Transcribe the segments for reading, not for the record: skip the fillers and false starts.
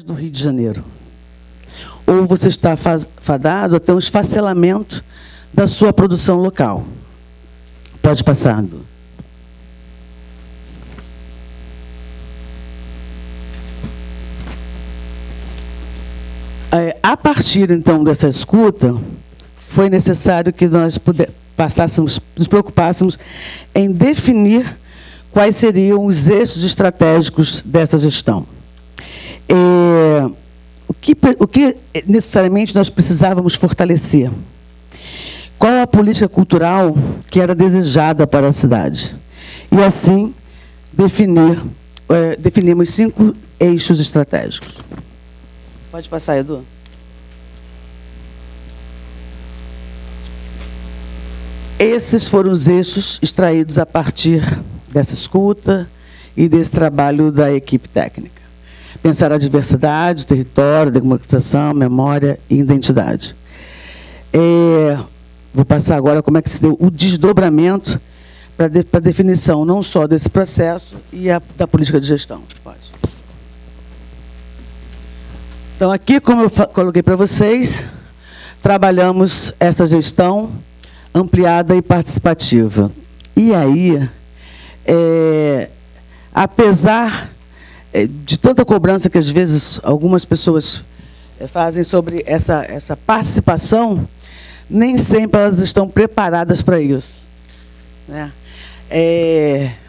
do Rio de Janeiro. Ou você está fadado a ter um esfacelamento da sua produção local. Pode passar. A partir, então, dessa escuta, foi necessário que nós nos preocupássemos em definir quais seriam os eixos estratégicos dessa gestão. O que necessariamente nós precisávamos fortalecer? Qual a política cultural que era desejada para a cidade? E, assim, definimos 5 eixos estratégicos. Pode passar, Edu. Esses foram os eixos extraídos a partir dessa escuta e desse trabalho da equipe técnica. Pensar a diversidade, o território, a democratização, memória e identidade. Vou passar agora como é que se deu o desdobramento para a definição não só desse processo e da política de gestão. Pode. Então, aqui, como eu coloquei para vocês, trabalhamos essa gestão ampliada e participativa. E aí, apesar de tanta cobrança que, às vezes, algumas pessoas fazem sobre essa participação, nem sempre elas estão preparadas para isso, né?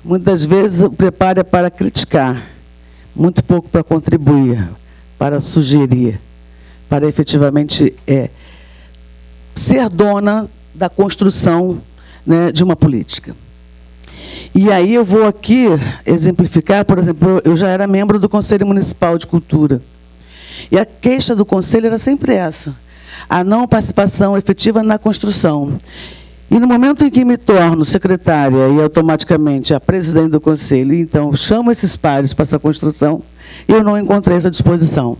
Muitas vezes, o preparo é para criticar, muito pouco para contribuir, para sugerir, para efetivamente ser dona da construção, né, de uma política. E aí eu vou aqui exemplificar, por exemplo, eu já era membro do Conselho Municipal de Cultura. E a queixa do Conselho era sempre essa, a não participação efetiva na construção. E no momento em que me torno secretária e automaticamente a presidente do Conselho, então chamo esses pares para essa construção, eu não encontrei essa disposição,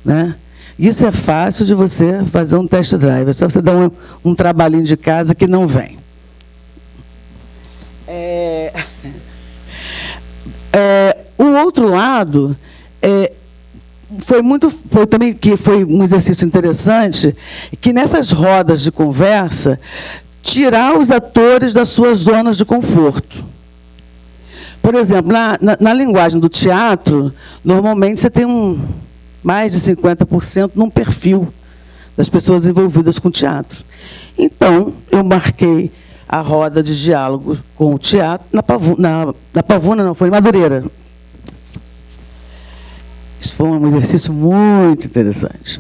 né? Isso é fácil de você fazer um test drive, é só você dar um trabalhinho de casa que não vem. O outro lado foi um exercício interessante, que nessas rodas de conversa, tirar os atores das suas zonas de conforto. Por exemplo, na linguagem do teatro, normalmente você tem mais de 50% num perfil das pessoas envolvidas com teatro. Então, eu marquei a roda de diálogo com o teatro na Pavuna, não, foi em Madureira. Isso foi um exercício muito interessante.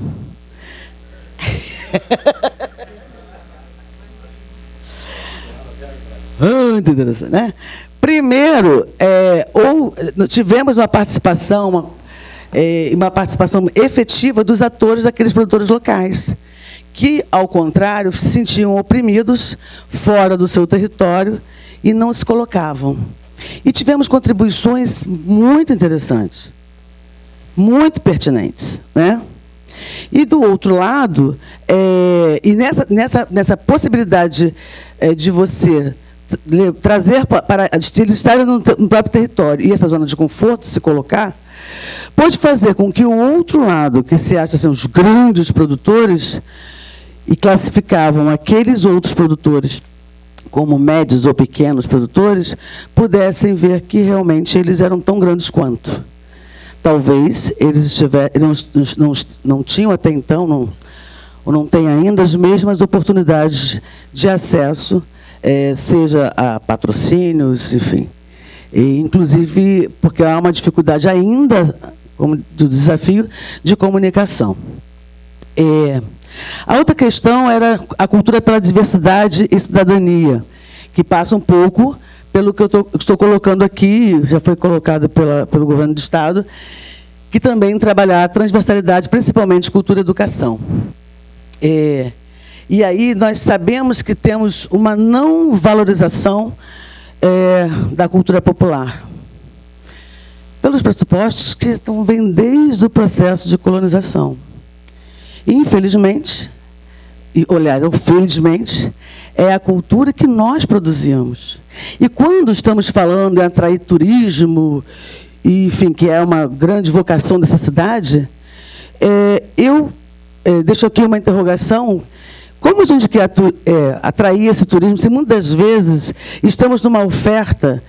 Muito interessante, né? Primeiro, tivemos uma participação efetiva dos atores daqueles produtores locais, que, ao contrário, se sentiam oprimidos fora do seu território e não se colocavam. E tivemos contribuições muito interessantes, muito pertinentes, né? E, do outro lado, nessa possibilidade de você trazer para eles estarem no próprio território e essa zona de conforto se colocar, pode fazer com que o outro lado, que se acha assim, os grandes produtores, e classificavam aqueles outros produtores como médios ou pequenos produtores, pudessem ver que realmente eles eram tão grandes quanto. Talvez eles não tinham até então, ou não têm ainda as mesmas oportunidades de acesso, seja a patrocínios, enfim. E, inclusive, porque há uma dificuldade ainda do desafio de comunicação. A outra questão era a cultura pela diversidade e cidadania, que passa um pouco pelo que eu estou colocando aqui, já foi colocado pelo governo do Estado, que também trabalhar a transversalidade, principalmente cultura e educação. E aí nós sabemos que temos uma não valorização da cultura popular, pelos pressupostos que vêm desde o processo de colonização. E, infelizmente, ou felizmente, é a cultura que nós produzimos. E quando estamos falando em atrair turismo e, enfim, que é uma grande vocação dessa cidade, eu deixo aqui uma interrogação. Como a gente quer atrair esse turismo, se muitas vezes estamos numa oferta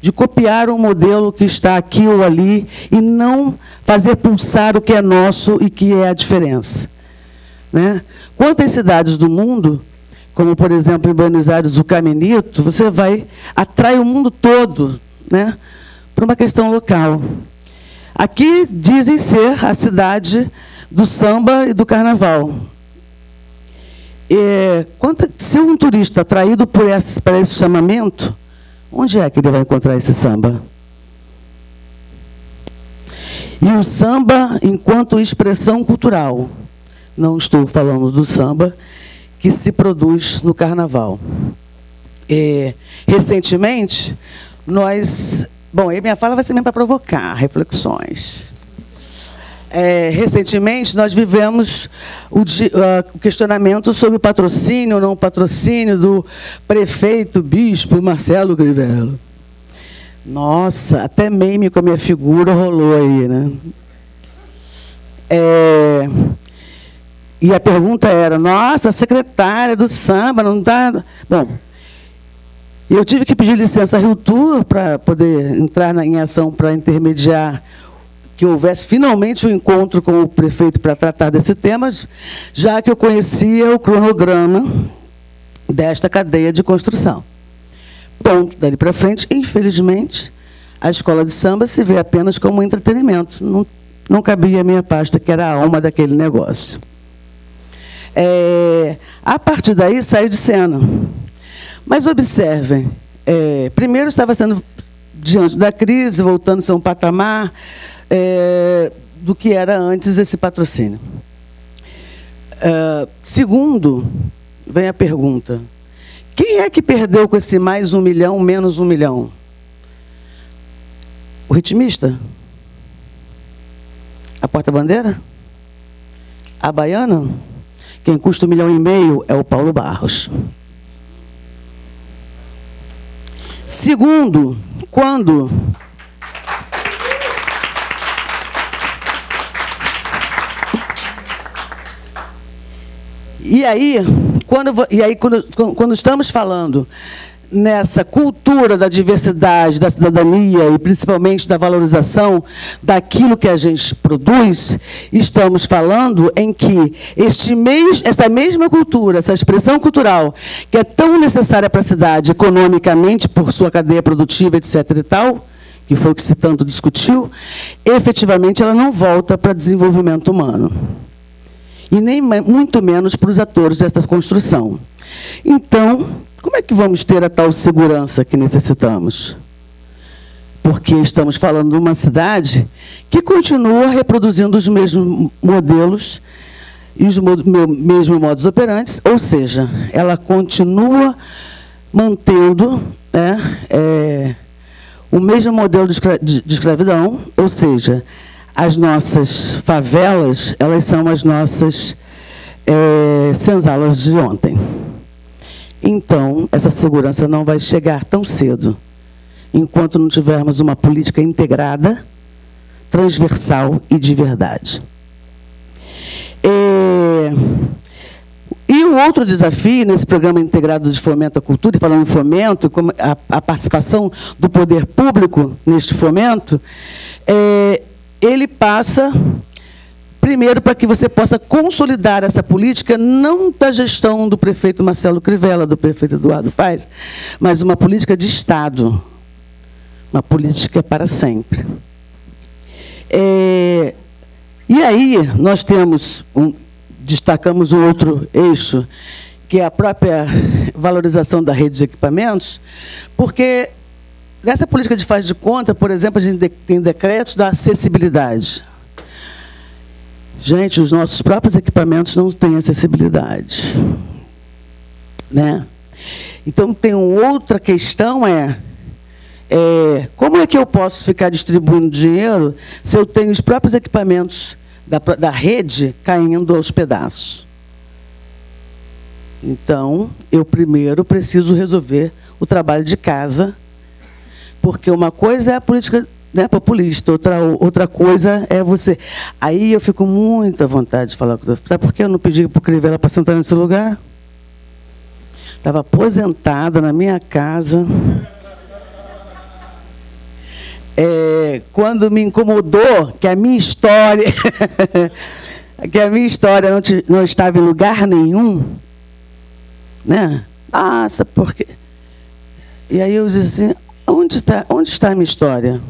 de copiar um modelo que está aqui ou ali e não fazer pulsar o que é nosso e que é a diferença, né? Quantas cidades do mundo, como, por exemplo, em Buenos Aires, o Caminito, você atrai o mundo todo, né, por uma questão local. Aqui dizem ser a cidade do samba e do carnaval. Se um turista atraído para esse chamamento, onde é que ele vai encontrar esse samba? E o samba enquanto expressão cultural. Não estou falando do samba que se produz no carnaval. Recentemente, nós... Bom, aí minha fala vai ser mesmo para provocar reflexões. Recentemente, nós vivemos o questionamento sobre o patrocínio ou não patrocínio do prefeito bispo Marcelo Crivella. Nossa, até meme com a minha figura rolou aí, né? E a pergunta era, nossa, a secretária do samba não está... Bom, eu tive que pedir licença à Rio Tour para poder entrar em ação para intermediar que houvesse finalmente um encontro com o prefeito para tratar desse tema, já que eu conhecia o cronograma desta cadeia de construção. Ponto. Dali para frente, infelizmente, a escola de samba se vê apenas como entretenimento. Não cabia a minha pasta, que era a alma daquele negócio. A partir daí, saiu de cena. Mas observem, primeiro estava sendo, diante da crise, voltando a ser um patamar do que era antes esse patrocínio. Segundo, vem a pergunta, quem é que perdeu com esse mais 1 milhão, menos 1 milhão? O ritmista? A porta-bandeira? A baiana? Quem custa 1,5 milhão é o Paulo Barros. Segundo, quando quando estamos falando nessa cultura da diversidade, da cidadania e principalmente da valorização daquilo que a gente produz, estamos falando em que essa mesma cultura, essa expressão cultural, que é tão necessária para a cidade economicamente, por sua cadeia produtiva, etc. e tal, que foi o que se tanto discutiu, efetivamente ela não volta para desenvolvimento humano. E nem muito menos para os atores dessa construção. Então, como é que vamos ter a tal segurança que necessitamos? Porque estamos falando de uma cidade que continua reproduzindo os mesmos modelos e os mesmos modus operantes, ou seja, ela continua mantendo o mesmo modelo de escravidão, ou seja, as nossas favelas, elas são as nossas senzalas de ontem. Então, essa segurança não vai chegar tão cedo, enquanto não tivermos uma política integrada, transversal e de verdade. E o outro desafio nesse programa integrado de fomento à cultura, e falando em fomento, como a participação do poder público neste fomento, ele passa, primeiro, para que você possa consolidar essa política, não da gestão do prefeito Marcelo Crivella, do prefeito Eduardo Paes, mas uma política de Estado, uma política para sempre. E aí nós destacamos um outro eixo, que é a própria valorização da rede de equipamentos, porque nessa política de faz de conta, por exemplo, a gente tem decretos da acessibilidade. Gente, os nossos próprios equipamentos não têm acessibilidade, né? Então, tem outra questão, como é que eu posso ficar distribuindo dinheiro se eu tenho os próprios equipamentos da rede caindo aos pedaços? Então, eu primeiro preciso resolver o trabalho de casa, Porque uma coisa é a política, né, populista, outra coisa é você. Aí eu fico muito à vontade de falar com você. Sabe por que eu não pedi para o Crivella para sentar nesse lugar? Estava aposentada na minha casa. Quando me incomodou que a minha história não estava em lugar nenhum, né? Nossa, porque... E aí eu disse assim, onde está a minha história?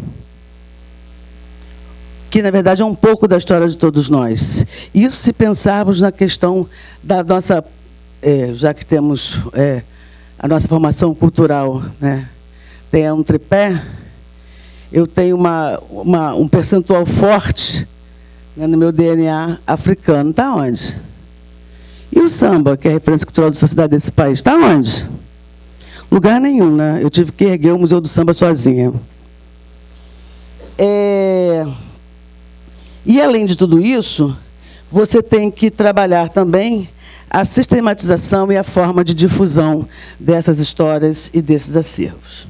Que, na verdade, é um pouco da história de todos nós. Isso se pensarmos na questão da nossa... já que temos a nossa formação cultural, né? Tem um tripé, eu tenho um percentual forte, né, no meu DNA africano. Está onde? E o samba, que é a referência cultural dessa cidade, desse país, está onde? Lugar nenhum, né? Eu tive que erguer o Museu do Samba sozinha. E, além de tudo isso, você tem que trabalhar também a sistematização e a forma de difusão dessas histórias e desses acervos.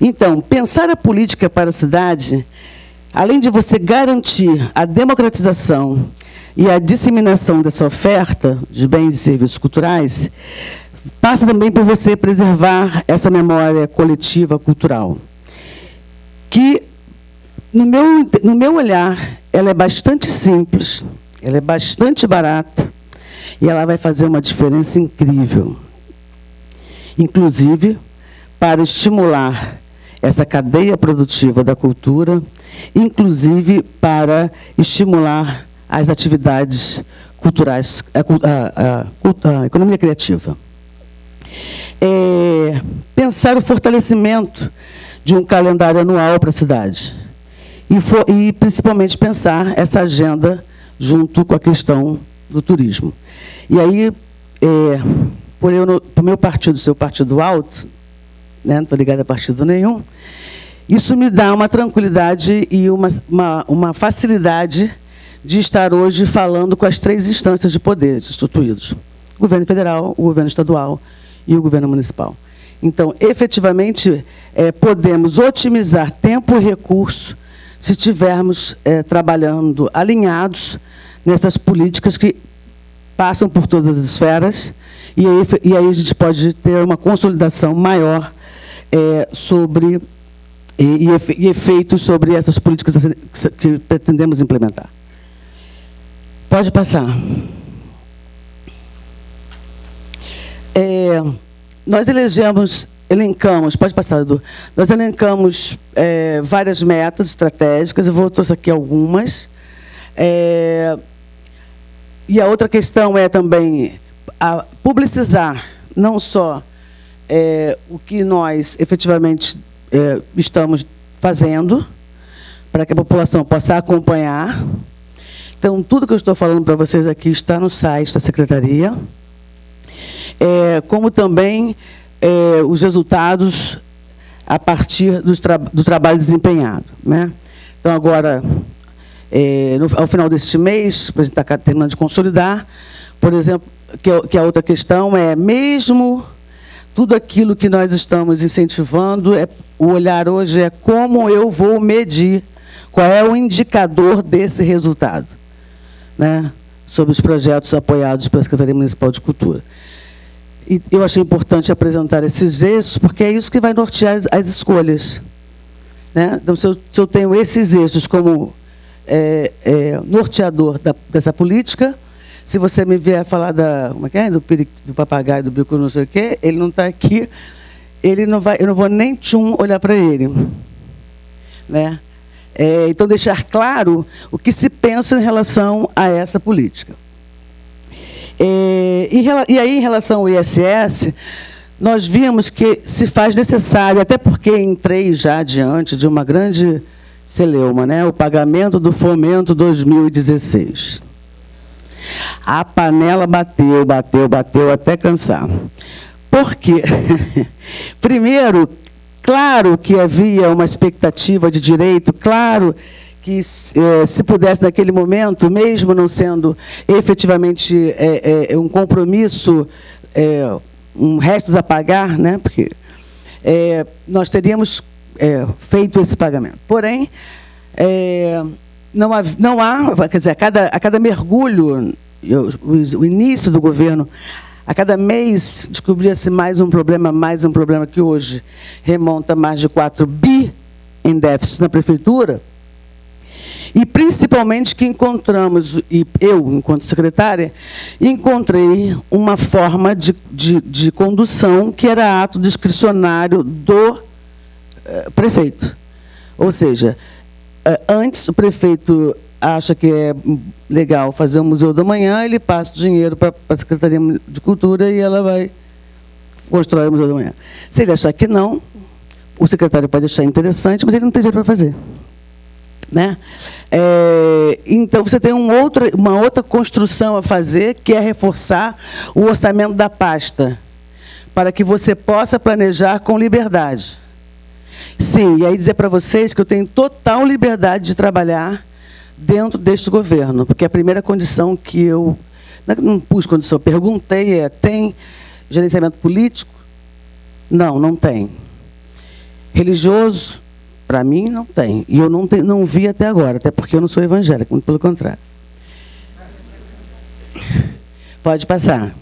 Então, pensar a política para a cidade, além de você garantir a democratização e a disseminação dessa oferta de bens e serviços culturais, passa também por você preservar essa memória coletiva cultural, que, no meu olhar, ela é bastante simples, ela é bastante barata, e ela vai fazer uma diferença incrível. Inclusive, para estimular essa cadeia produtiva da cultura, inclusive para estimular as atividades culturais, a economia criativa. Pensar o fortalecimento de um calendário anual para a cidade. E principalmente pensar essa agenda junto com a questão do turismo. E aí, por o meu partido ser o partido alto, né, não estou ligada a partido nenhum, isso me dá uma tranquilidade e uma facilidade de estar hoje falando com as 3 instâncias de poder instituídos: o governo federal, o governo estadual e o governo municipal. Então, efetivamente, podemos otimizar tempo e recurso se estivermos trabalhando alinhados nessas políticas que passam por todas as esferas, e aí a gente pode ter uma consolidação maior sobre e efeitos sobre essas políticas que pretendemos implementar. Pode passar. Nós elencamos, pode passar, Edu. Nós elencamos várias metas estratégicas, eu trouxe aqui algumas. E a outra questão é também publicizar não só o que nós efetivamente estamos fazendo, para que a população possa acompanhar. Então, tudo que eu estou falando para vocês aqui está no site da Secretaria, como também os resultados a partir do trabalho desempenhado, né? Então, agora, ao final deste mês, para a gente estar terminando de consolidar, por exemplo, que a outra questão mesmo tudo aquilo que nós estamos incentivando, o olhar hoje é como eu vou medir, qual é o indicador desse resultado, né, sobre os projetos apoiados pela Secretaria Municipal de Cultura. E eu achei importante apresentar esses eixos, porque é isso que vai nortear as escolhas, né? Então, se eu tenho esses eixos como norteador dessa política, se você me vier falar do papagaio, do bico, não sei o quê, ele não está aqui, eu não vou nem olhar para ele, né? Então, deixar claro o que se pensa em relação a essa política. E aí, em relação ao ISS, nós vimos que se faz necessário, até porque entrei já diante de uma grande celeuma, né, o pagamento do Fomento 2016. A panela bateu até cansar. Por quê? Primeiro, claro que havia uma expectativa de direito, claro que, se pudesse, naquele momento, mesmo não sendo efetivamente um compromisso, um restos a pagar, né, porque nós teríamos feito esse pagamento. Porém, não há, quer dizer, a cada mergulho, o início do governo, a cada mês descobria-se mais um problema que hoje remonta a mais de 4 bi em déficit na prefeitura, e principalmente que encontramos, e eu, enquanto secretária, encontrei uma forma de condução que era ato discricionário do prefeito. Ou seja, antes o prefeito acha que é legal fazer o Museu da Manhã, ele passa o dinheiro para a Secretaria de Cultura e ela vai constrói o Museu da Manhã. Se ele achar que não, o secretário pode achar interessante, mas ele não tem dinheiro para fazer. Né? Então, você tem uma outra construção a fazer, que é reforçar o orçamento da pasta, para que você possa planejar com liberdade. Sim, e aí dizer para vocês que eu tenho total liberdade de trabalhar dentro deste governo, porque a primeira condição que eu... Não pus condição, perguntei, tem gerenciamento político? Não, não tem. Religioso? Para mim, não tem. E eu não vi até agora, até porque eu não sou evangélica, muito pelo contrário. Pode passar.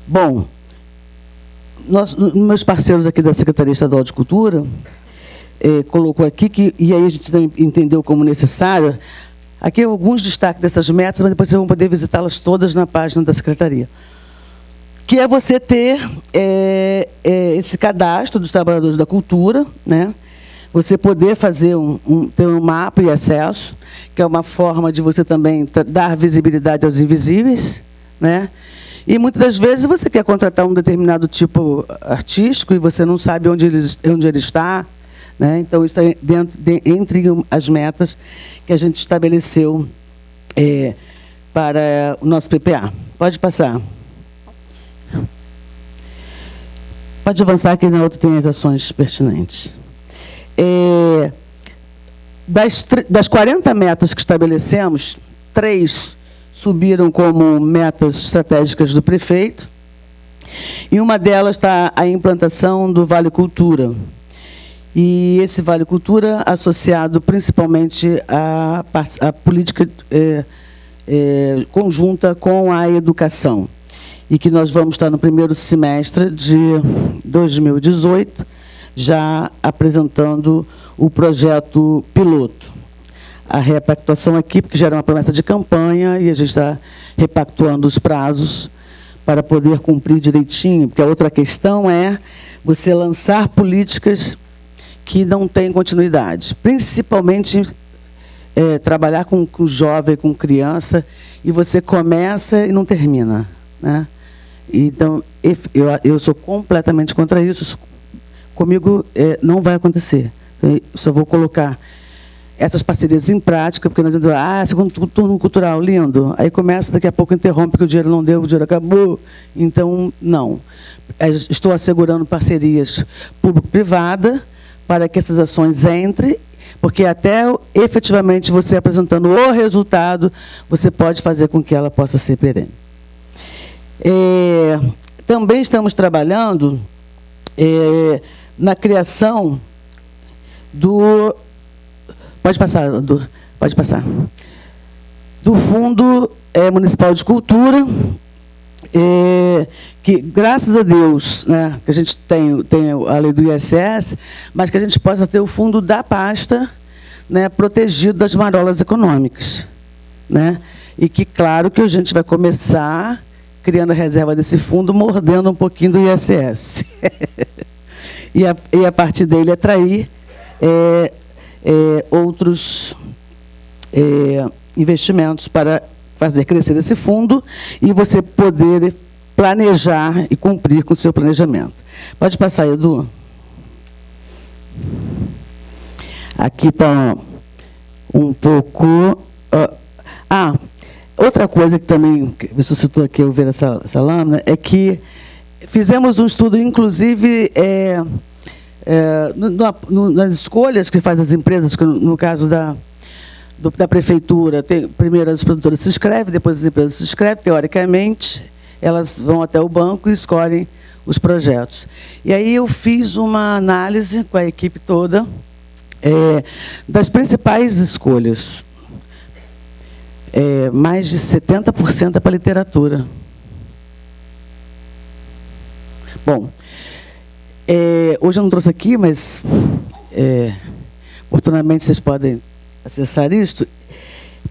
Bom, meus parceiros aqui da Secretaria Estadual de Cultura colocou aqui, e aí a gente também entendeu como necessário, aqui alguns destaques dessas metas, mas depois vocês vão poder visitá-las todas na página da Secretaria. Que é você ter esse cadastro dos trabalhadores da cultura, né? Você poder fazer ter um mapa e acesso, que é uma forma de você também dar visibilidade aos invisíveis, né? E muitas das vezes você quer contratar um determinado tipo artístico e você não sabe onde ele está, né? Então, isso é entre as metas que a gente estabeleceu para o nosso PPA. Pode passar. Pode avançar, que na outra tem as ações pertinentes. Das 40 metas que estabelecemos, 3 subiram como metas estratégicas do prefeito, e uma delas está a implantação do Vale Cultura. E esse Vale Cultura associado principalmente à política conjunta com a educação. E que nós vamos estar no primeiro semestre de 2018, já apresentando o projeto piloto. A repactuação aqui, porque já era uma promessa de campanha, e a gente está repactuando os prazos para poder cumprir direitinho, porque a outra questão é você lançar políticas que não têm continuidade, principalmente trabalhar com jovem, com criança, e você começa e não termina, né? Então, eu sou completamente contra isso. Comigo não vai acontecer. Eu só vou colocar essas parcerias em prática, porque não adianta, segundo turno cultural, lindo. Aí começa, daqui a pouco interrompe, porque o dinheiro não deu, o dinheiro acabou. Então, não. Estou assegurando parcerias público-privada para que essas ações entrem, porque até efetivamente você apresentando o resultado, você pode fazer com que ela possa ser perene. Também estamos trabalhando na criação do... Pode passar. Do Fundo Municipal de Cultura, que, graças a Deus, né, que a gente tem a lei do ISS, mas que a gente possa ter o fundo da pasta, né, protegido das marolas econômicas, né? E que, claro, que a gente vai começar criando a reserva desse fundo, mordendo um pouquinho do ISS. e a partir dele atrair outros investimentos para fazer crescer esse fundo e você poder planejar e cumprir com o seu planejamento. Pode passar, Edu. Aqui está um pouco... outra coisa que também me suscitou aqui ao ver essa lâmina é que fizemos um estudo, inclusive, nas escolhas que fazem as empresas, que no caso da prefeitura, primeiro as produtoras se inscrevem, depois as empresas se inscrevem, teoricamente, elas vão até o banco e escolhem os projetos. E aí eu fiz uma análise com a equipe toda das principais escolhas. Mais de 70% é para literatura. Bom, hoje eu não trouxe aqui, mas oportunamente vocês podem acessar isto,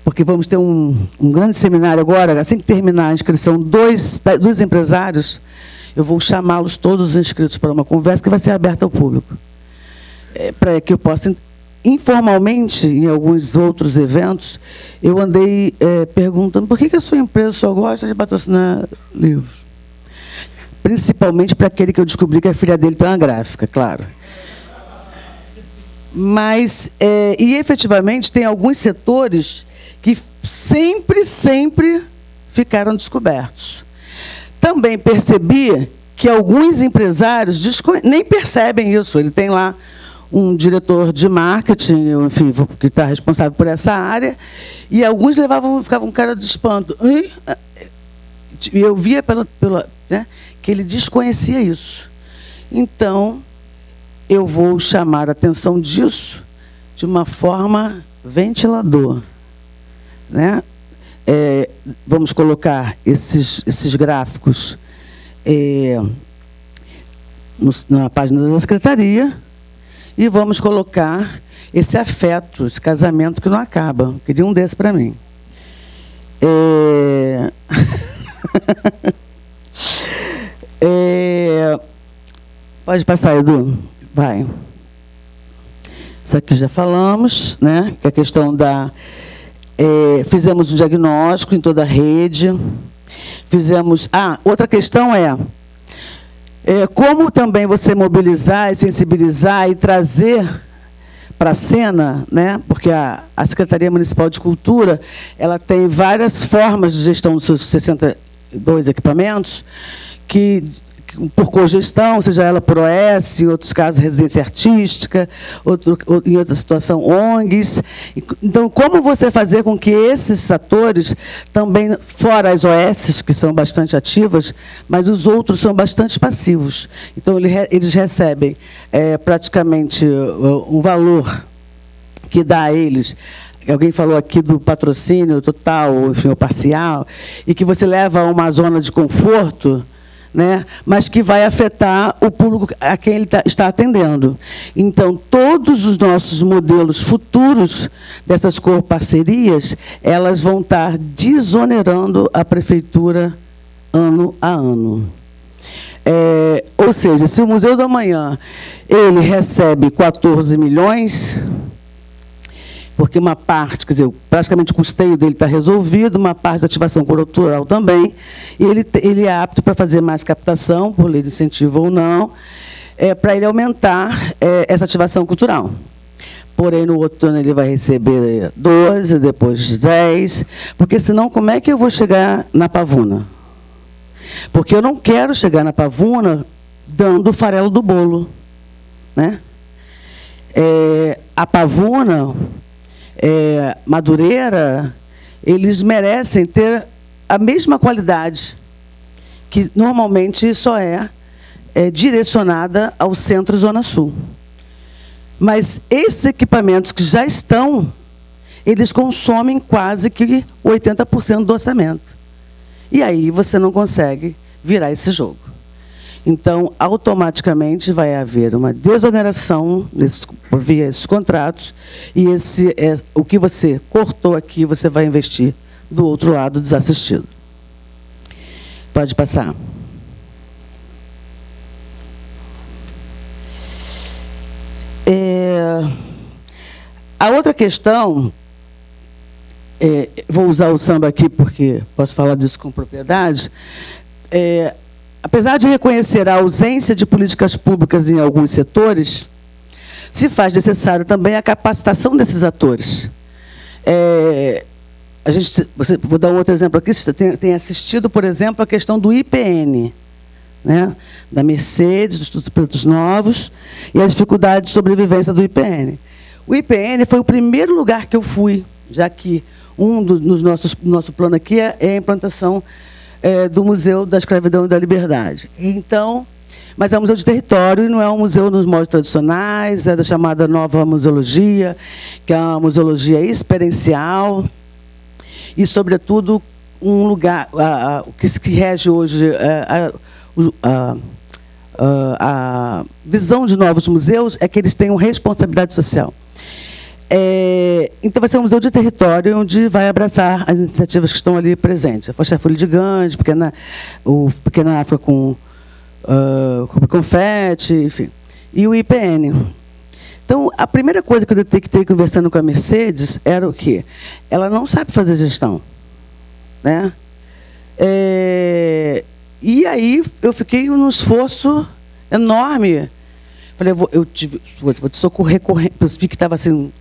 porque vamos ter um grande seminário agora, assim que terminar a inscrição dos empresários, eu vou chamá-los todos os inscritos para uma conversa que vai ser aberta ao público, para que eu possa, informalmente, em alguns outros eventos, eu andei perguntando por que a sua empresa só gosta de patrocinar livros. Principalmente para aquele que eu descobri que a filha dele tem uma gráfica, claro. Mas, e efetivamente, tem alguns setores que sempre ficaram descobertos. Também percebi que alguns empresários nem percebem isso. Ele tem lá um diretor de marketing, enfim, que está responsável por essa área, e alguns ficavam com cara de espanto. E eu via que ele desconhecia isso. Então, eu vou chamar a atenção disso de uma forma ventilador, né? Vamos colocar esses gráficos na página da secretaria e vamos colocar esse afeto, esse casamento que não acaba. Eu queria um desse para mim. Pode passar, Edu. Vai. Isso aqui já falamos, né? Que a questão da... fizemos um diagnóstico em toda a rede. Fizemos... outra questão como também você mobilizar e sensibilizar e trazer para a cena, né? Porque a Secretaria Municipal de Cultura ela tem várias formas de gestão dos seus 62 equipamentos, que por cogestão, seja ela por OS, em outros casos residência artística, em outra situação ONGs. Então, como você fazer com que esses atores, também, fora as OS, que são bastante ativas, mas os outros são bastante passivos. Então, eles recebem praticamente um valor que dá a eles. Alguém falou aqui do patrocínio total, enfim, ou parcial, e que você leva a uma zona de conforto, né, mas que vai afetar o público a quem ele está atendendo. Então, todos os nossos modelos futuros dessas parcerias, elas vão estar desonerando a prefeitura ano a ano. Ou seja, se o Museu do Amanhã ele recebe 14 milhões... porque uma parte, quer dizer, praticamente o custeio dele está resolvido, uma parte da ativação cultural também, e ele é apto para fazer mais captação, por lei de incentivo ou não, para ele aumentar essa ativação cultural. Porém, no outro ano ele vai receber 12, depois 10, porque senão como é que eu vou chegar na Pavuna? Porque eu não quero chegar na Pavuna dando o farelo do bolo, né? A Pavuna... Madureira, eles merecem ter a mesma qualidade, que normalmente só é direcionada ao centro e Zona Sul. Mas esses equipamentos que já estão, eles consomem quase que 80% do orçamento. E aí você não consegue virar esse jogo. Então, automaticamente, vai haver uma desoneração via esses contratos, e o que você cortou aqui, você vai investir do outro lado, desassistido. Pode passar. A outra questão, vou usar o samba aqui, porque posso falar disso com propriedade, apesar de reconhecer a ausência de políticas públicas em alguns setores, se faz necessário também a capacitação desses atores. Vou dar um outro exemplo aqui. Você tem assistido, por exemplo, a questão do IPN, né, da Mercedes, dos Institutos Pretos Novos, e a dificuldade de sobrevivência do IPN. O IPN foi o primeiro lugar que eu fui, já que no nosso plano aqui é a implantação do Museu da Escravidão e da Liberdade. Então, mas é um museu de território e não é um museu nos moldes tradicionais, é da chamada nova museologia, que é uma museologia experiencial e, sobretudo, um lugar, o que se rege hoje a visão de novos museus é que eles tenham responsabilidade social. Então, vai ser um museu de território onde vai abraçar as iniciativas que estão ali presentes. A Focha Folha de Gandhi, o Pequena África com confete, enfim, e o IPN. Então, a primeira coisa que eu detectei conversando com a Mercedes era o quê? Ela não sabe fazer gestão, né? E aí eu fiquei num esforço enorme. Falei, vou te socorrer, eu vi que estava assim,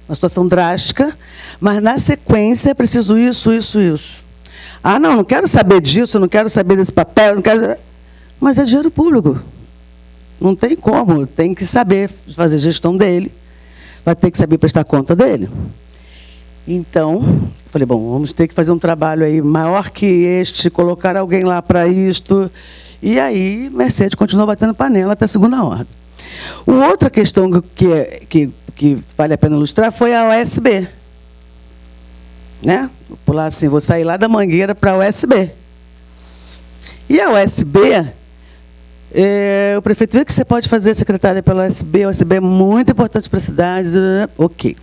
uma situação drástica, mas na sequência é preciso isso. Ah, não quero saber disso, não quero saber desse papel, não quero... Mas é dinheiro público. Não tem como, tem que saber fazer gestão dele, vai ter que saber prestar conta dele. Então, falei, bom, vamos ter que fazer um trabalho aí maior que este, colocar alguém lá para isto. E aí, Mercedes continuou batendo panela até a segunda ordem. Outra questão que vale a pena ilustrar foi a USB. Né? Vou pular assim, vou sair lá da Mangueira para a USB. E a USB... o prefeito vê que você pode fazer secretária pela USB, a USB é muito importante para a cidade. Ok.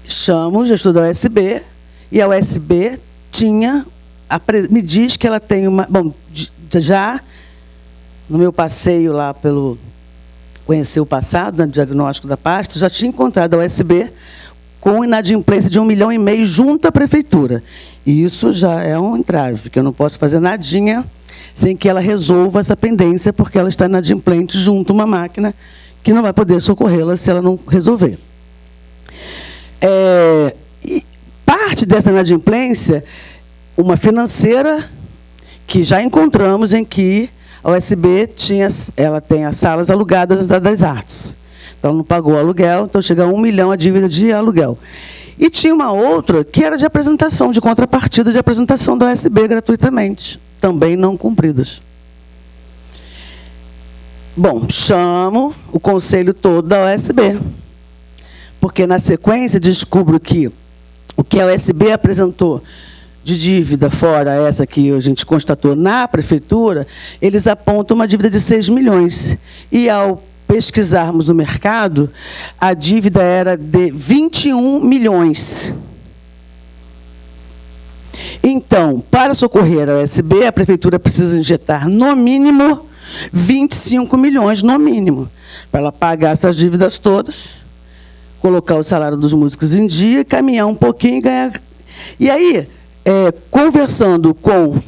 Chamo o gestor da USB, e a USB me diz que ela tem uma... Bom, já no meu passeio lá conhecer o passado, no diagnóstico da pasta, já tinha encontrado a USB com inadimplência de 1,5 milhão junto à prefeitura. E isso já é um entrave, que eu não posso fazer nadinha sem que ela resolva essa pendência, porque ela está inadimplente junto a uma máquina que não vai poder socorrê-la se ela não resolver. E parte dessa inadimplência, uma financeira que já encontramos em que a USB tem as salas alugadas das artes. Então, ela não pagou o aluguel, então chega a 1 milhão a dívida de aluguel. E tinha uma outra que era de apresentação, de contrapartida de apresentação da USB gratuitamente, também não cumpridas. Bom, chamo o conselho todo da USB, porque, na sequência, descubro que o que a USB apresentou de dívida, fora essa que a gente constatou na prefeitura, eles apontam uma dívida de 6 milhões. E, ao pesquisarmos o mercado, a dívida era de 21 milhões. Então, para socorrer a USB, a prefeitura precisa injetar, no mínimo, 25 milhões, no mínimo, para ela pagar essas dívidas todas, colocar o salário dos músicos em dia, caminhar um pouquinho e ganhar. E aí, conversando com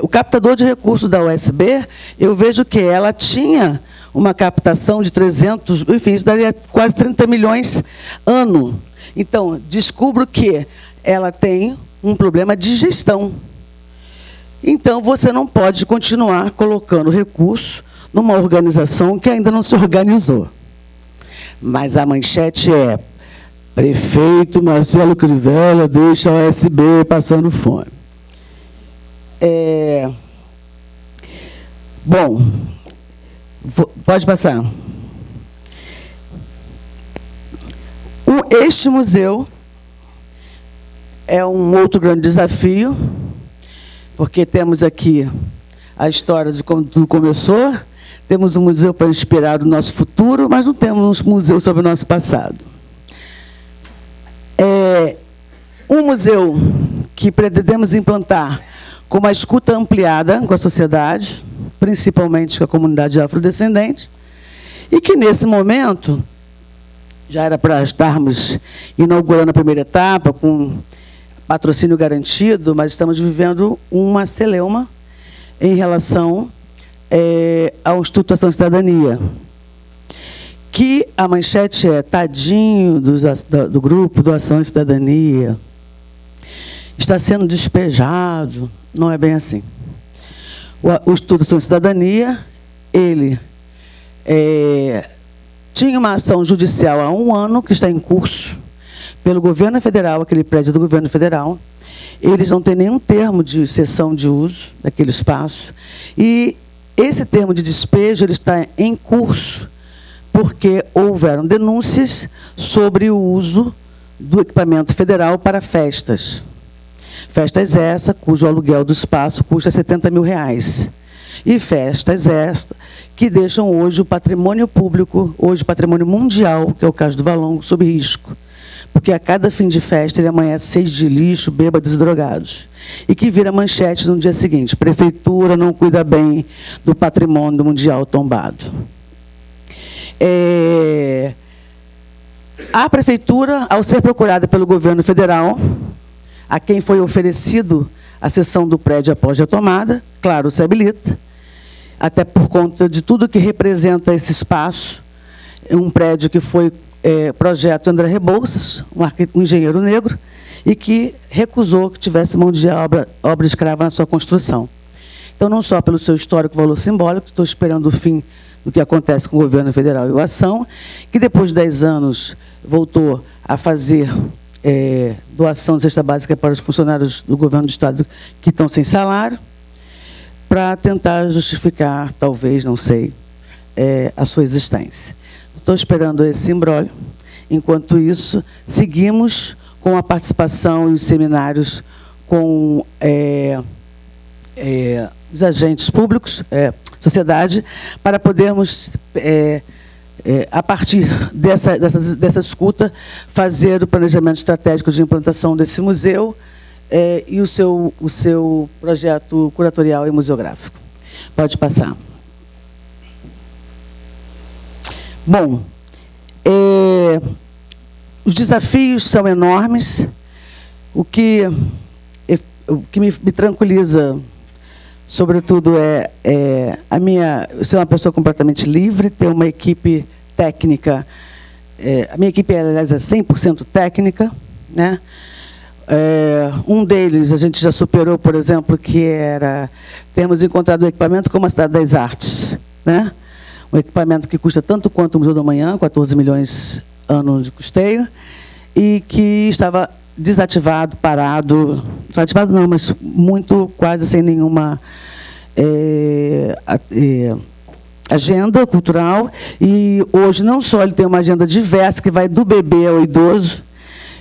o captador de recursos da USB, eu vejo que ela tinha uma captação de 300, enfim, isso daria quase 30 milhões ano. Então, descubro que ela tem um problema de gestão. Então, você não pode continuar colocando recurso numa organização que ainda não se organizou. Mas a manchete é: prefeito Marcelo Crivella deixa a USB passando fome. Bom, pode passar. Este museu é um outro grande desafio, porque temos aqui a história de como tudo começou, temos um museu para inspirar o nosso futuro, mas não temos um museu sobre o nosso passado. Um museu que pretendemos implantar com uma escuta ampliada com a sociedade, principalmente com a comunidade afrodescendente, e que, nesse momento, já era para estarmos inaugurando a primeira etapa, com patrocínio garantido, mas estamos vivendo uma celeuma em relação ao Instituto Ação e Cidadania, que a manchete é: tadinho do grupo do Ação e Cidadania, está sendo despejado. Não é bem assim. O Instituto Ação e Cidadania, ele tinha uma ação judicial há 1 ano, que está em curso, pelo governo federal, aquele prédio do governo federal, eles não têm nenhum termo de cessão de uso daquele espaço, e esse termo de despejo ele está em curso, porque houveram denúncias sobre o uso do equipamento federal para festas. Festas essa cujo aluguel do espaço custa R$70 mil. E festas estas que deixam hoje o patrimônio público, hoje o patrimônio mundial, que é o caso do Valongo, sob risco. Porque a cada fim de festa ele amanhece cheio de lixo, bêbados e drogados. E que vira manchete no dia seguinte: prefeitura não cuida bem do patrimônio mundial tombado. A prefeitura, ao ser procurada pelo governo federal, a quem foi oferecido a cessão do prédio após a tomada, claro, se habilita, até por conta de tudo que representa esse espaço, um prédio que foi projeto André Rebouças, um engenheiro negro, e que recusou que tivesse mão de obra escrava na sua construção. Então, não só pelo seu histórico valor simbólico, estou esperando o fim do que acontece com o governo federal e o Ação, que depois de 10 anos voltou a fazer doação de cesta básica para os funcionários do governo do Estado que estão sem salário, para tentar justificar, talvez, não sei, a sua existência. Estou esperando esse imbróglio. Enquanto isso, seguimos com a participação e os seminários com os agentes públicos, sociedade, para podermos, a partir dessa escuta, fazer o planejamento estratégico de implantação desse museu e o seu projeto curatorial e museográfico. Pode passar. Bom, os desafios são enormes. O que me tranquiliza, sobretudo, eu ser uma pessoa completamente livre, ter uma equipe técnica. A minha equipe, aliás, é 100% técnica, né? Um deles a gente já superou, por exemplo, que era termos encontrado o equipamento como a Cidade das Artes, né? Um equipamento que custa tanto quanto o Museu da Manhã, 14 milhões ano de custeio, e que estava desativado, parado, desativado não, mas muito, quase sem nenhuma agenda cultural. E hoje não só ele tem uma agenda diversa, que vai do bebê ao idoso,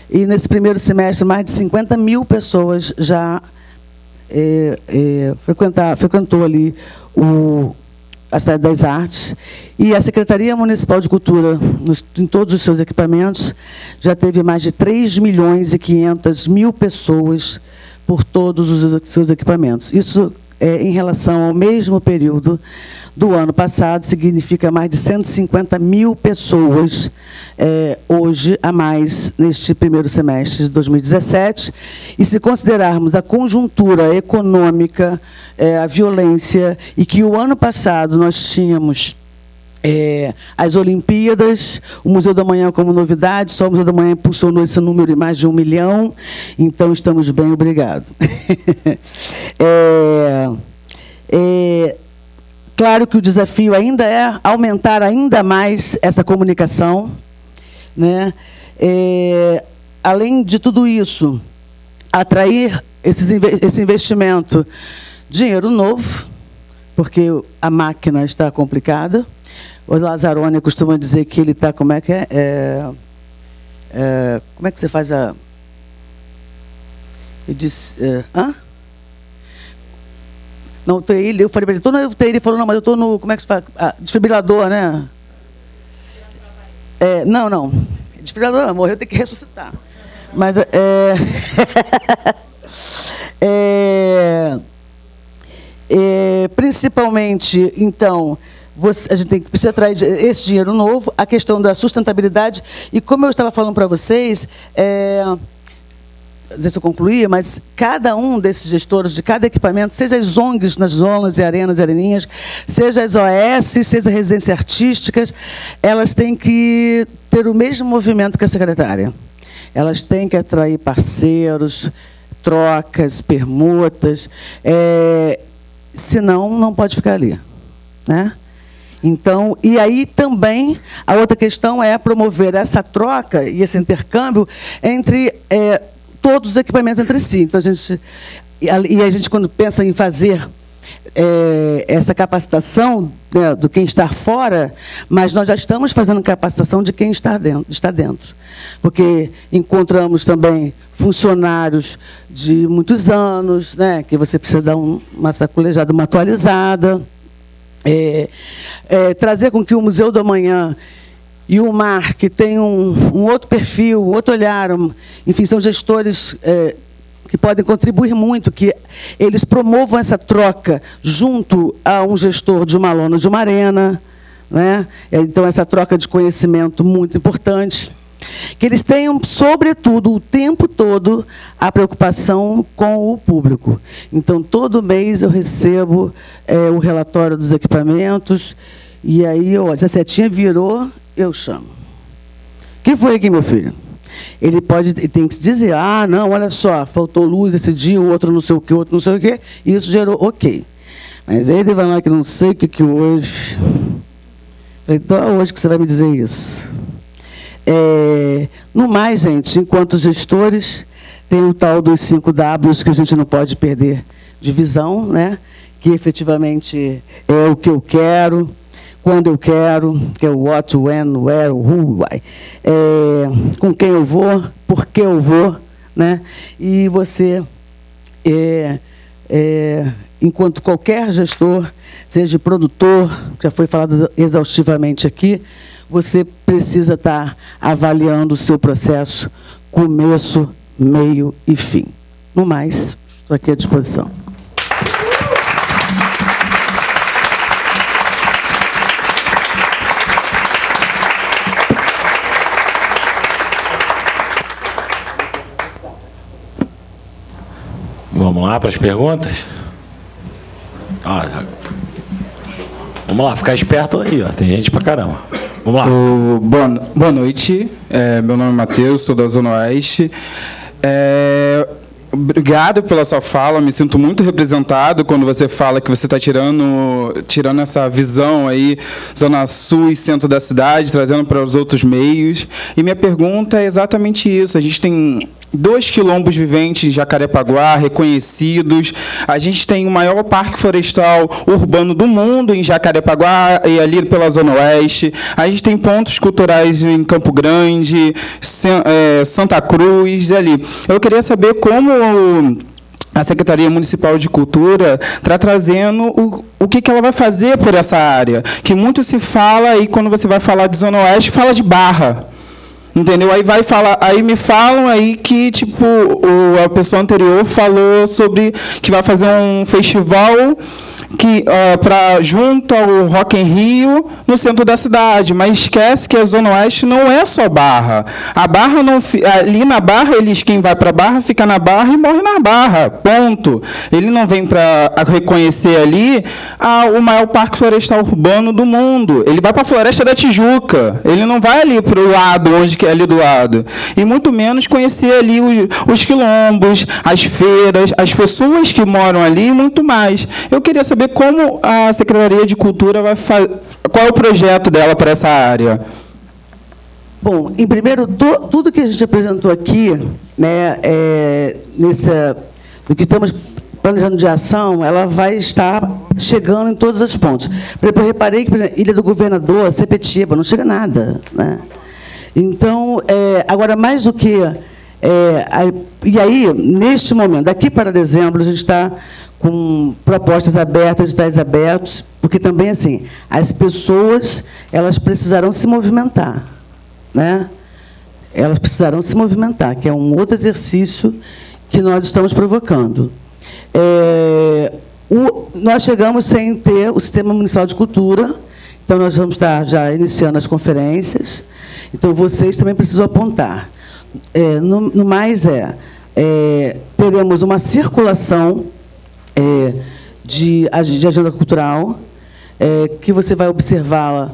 e nesse primeiro semestre mais de 50 mil pessoas já frequentou ali a Cidade das Artes, e a Secretaria Municipal de Cultura, em todos os seus equipamentos, já teve mais de 3 milhões e 500 mil pessoas por todos os seus equipamentos. Isso, em relação ao mesmo período do ano passado, significa mais de 150 mil pessoas hoje a mais neste primeiro semestre de 2017. E se considerarmos a conjuntura econômica, a violência, e que o ano passado nós tínhamos as Olimpíadas, o Museu da Manhã como novidade, só o Museu da Manhã impulsionou esse número de mais de 1 milhão, então estamos bem, obrigado. Claro que o desafio ainda é aumentar ainda mais essa comunicação, né? Além de tudo isso, atrair esse investimento, dinheiro novo, porque a máquina está complicada. O Lazzaroni costuma dizer que ele está, como é que como é que você faz a... Ele disse... Não, UTI, eu falei para ele, estou na UTI, ele falou, não, mas eu estou no, como é que se faz? Desfibrilador, né? Não. Desfibrilador, morreu, tem que ressuscitar. Mas, principalmente, então, a gente precisa atrair esse dinheiro novo, a questão da sustentabilidade, e como eu estava falando para vocês, não sei se eu concluía, mas cada um desses gestores de cada equipamento, seja as ONGs nas zonas e arenas e areninhas, seja as OS, seja as residências artísticas, elas têm que ter o mesmo movimento que a secretária. Elas têm que atrair parceiros, trocas, permutas, senão não pode ficar ali, né? Então, e aí também a outra questão é promover essa troca e esse intercâmbio entre todos os equipamentos entre si. Então, a gente, quando pensa em fazer essa capacitação, né, do quem está fora, mas nós já estamos fazendo capacitação de quem está dentro. Porque encontramos também funcionários de muitos anos, né, que você precisa dar uma sacolejada, uma atualizada. Trazer com que o Museu do Amanhã e o MAR, que tem um outro perfil, outro olhar, enfim, são gestores que podem contribuir muito, que eles promovam essa troca junto a um gestor de uma aluna de uma arena, né? Então, essa troca de conhecimento muito importante. Que eles tenham, sobretudo, o tempo todo, a preocupação com o público. Então, todo mês eu recebo o relatório dos equipamentos, e aí, olha, se a setinha virou, eu chamo. O que foi aqui, meu filho? Ele tem que dizer, não, olha só, faltou luz esse dia, o outro não sei o quê, outro não sei o quê, e isso gerou, ok. Mas aí ele vai lá que não sei o que hoje. Então, hoje que você vai me dizer isso. No mais, gente, enquanto gestores, tem o tal dos 5 Ws que a gente não pode perder de visão, né? Que efetivamente é o que eu quero, quando eu quero, que é o what, when, where, who, why. Com quem eu vou, por que eu vou, né? E você, enquanto qualquer gestor, seja produtor, que já foi falado exaustivamente aqui, você precisa estar avaliando o seu processo, começo, meio e fim. No mais, estou aqui à disposição. Vamos lá para as perguntas? Vamos lá, ficar esperto aí, ó. Tem gente pra caramba. Vamos lá. Boa noite. Meu nome é Matheus, sou da Zona Oeste. Obrigado pela sua fala, me sinto muito representado quando você fala que você está tirando essa visão aí, Zona Sul e centro da cidade, trazendo para os outros meios. E minha pergunta é exatamente isso. A gente tem 2 quilombos viventes em Jacarepaguá, reconhecidos. A gente tem o maior parque florestal urbano do mundo em Jacarepaguá e ali pela Zona Oeste. A gente tem pontos culturais em Campo Grande, Santa Cruz e ali. Eu queria saber como a Secretaria Municipal de Cultura está trazendo o que ela vai fazer por essa área. Que muito se fala, e quando você vai falar de Zona Oeste, fala de Barra. Entendeu? Aí me falam aí que, tipo, a pessoa anterior falou sobre que vai fazer um festival junto ao Rock in Rio, no centro da cidade, mas esquece que a Zona Oeste não é só Barra. A Barra não, ali na Barra, quem vai para a Barra fica na Barra e morre na Barra, ponto. Ele não vem para reconhecer ali o maior parque florestal urbano do mundo. Ele vai para a Floresta da Tijuca, ele não vai ali para o lado, onde que é ali do lado. E muito menos conhecer ali os quilombos, as feiras, as pessoas que moram ali e muito mais. Eu queria saber como a Secretaria de Cultura vai fazer, qual é o projeto dela para essa área? Bom, em primeiro, tudo que a gente apresentou aqui, né, do que estamos planejando de ação, ela vai estar chegando em todos os pontos. Por exemplo, eu reparei que, por exemplo, Ilha do Governador, Sepetiba, não chega nada, né? Então, agora, mais do que... e aí, neste momento, daqui para dezembro, a gente está com propostas abertas, editais abertos, porque também, assim, as pessoas, elas precisarão se movimentar, né? Elas precisarão se movimentar, que é um outro exercício que nós estamos provocando. Nós chegamos sem ter o Sistema Municipal de Cultura, então nós vamos estar já iniciando as conferências, então vocês também precisam apontar. No mais, teremos uma circulação de agenda cultural, que você vai observá-la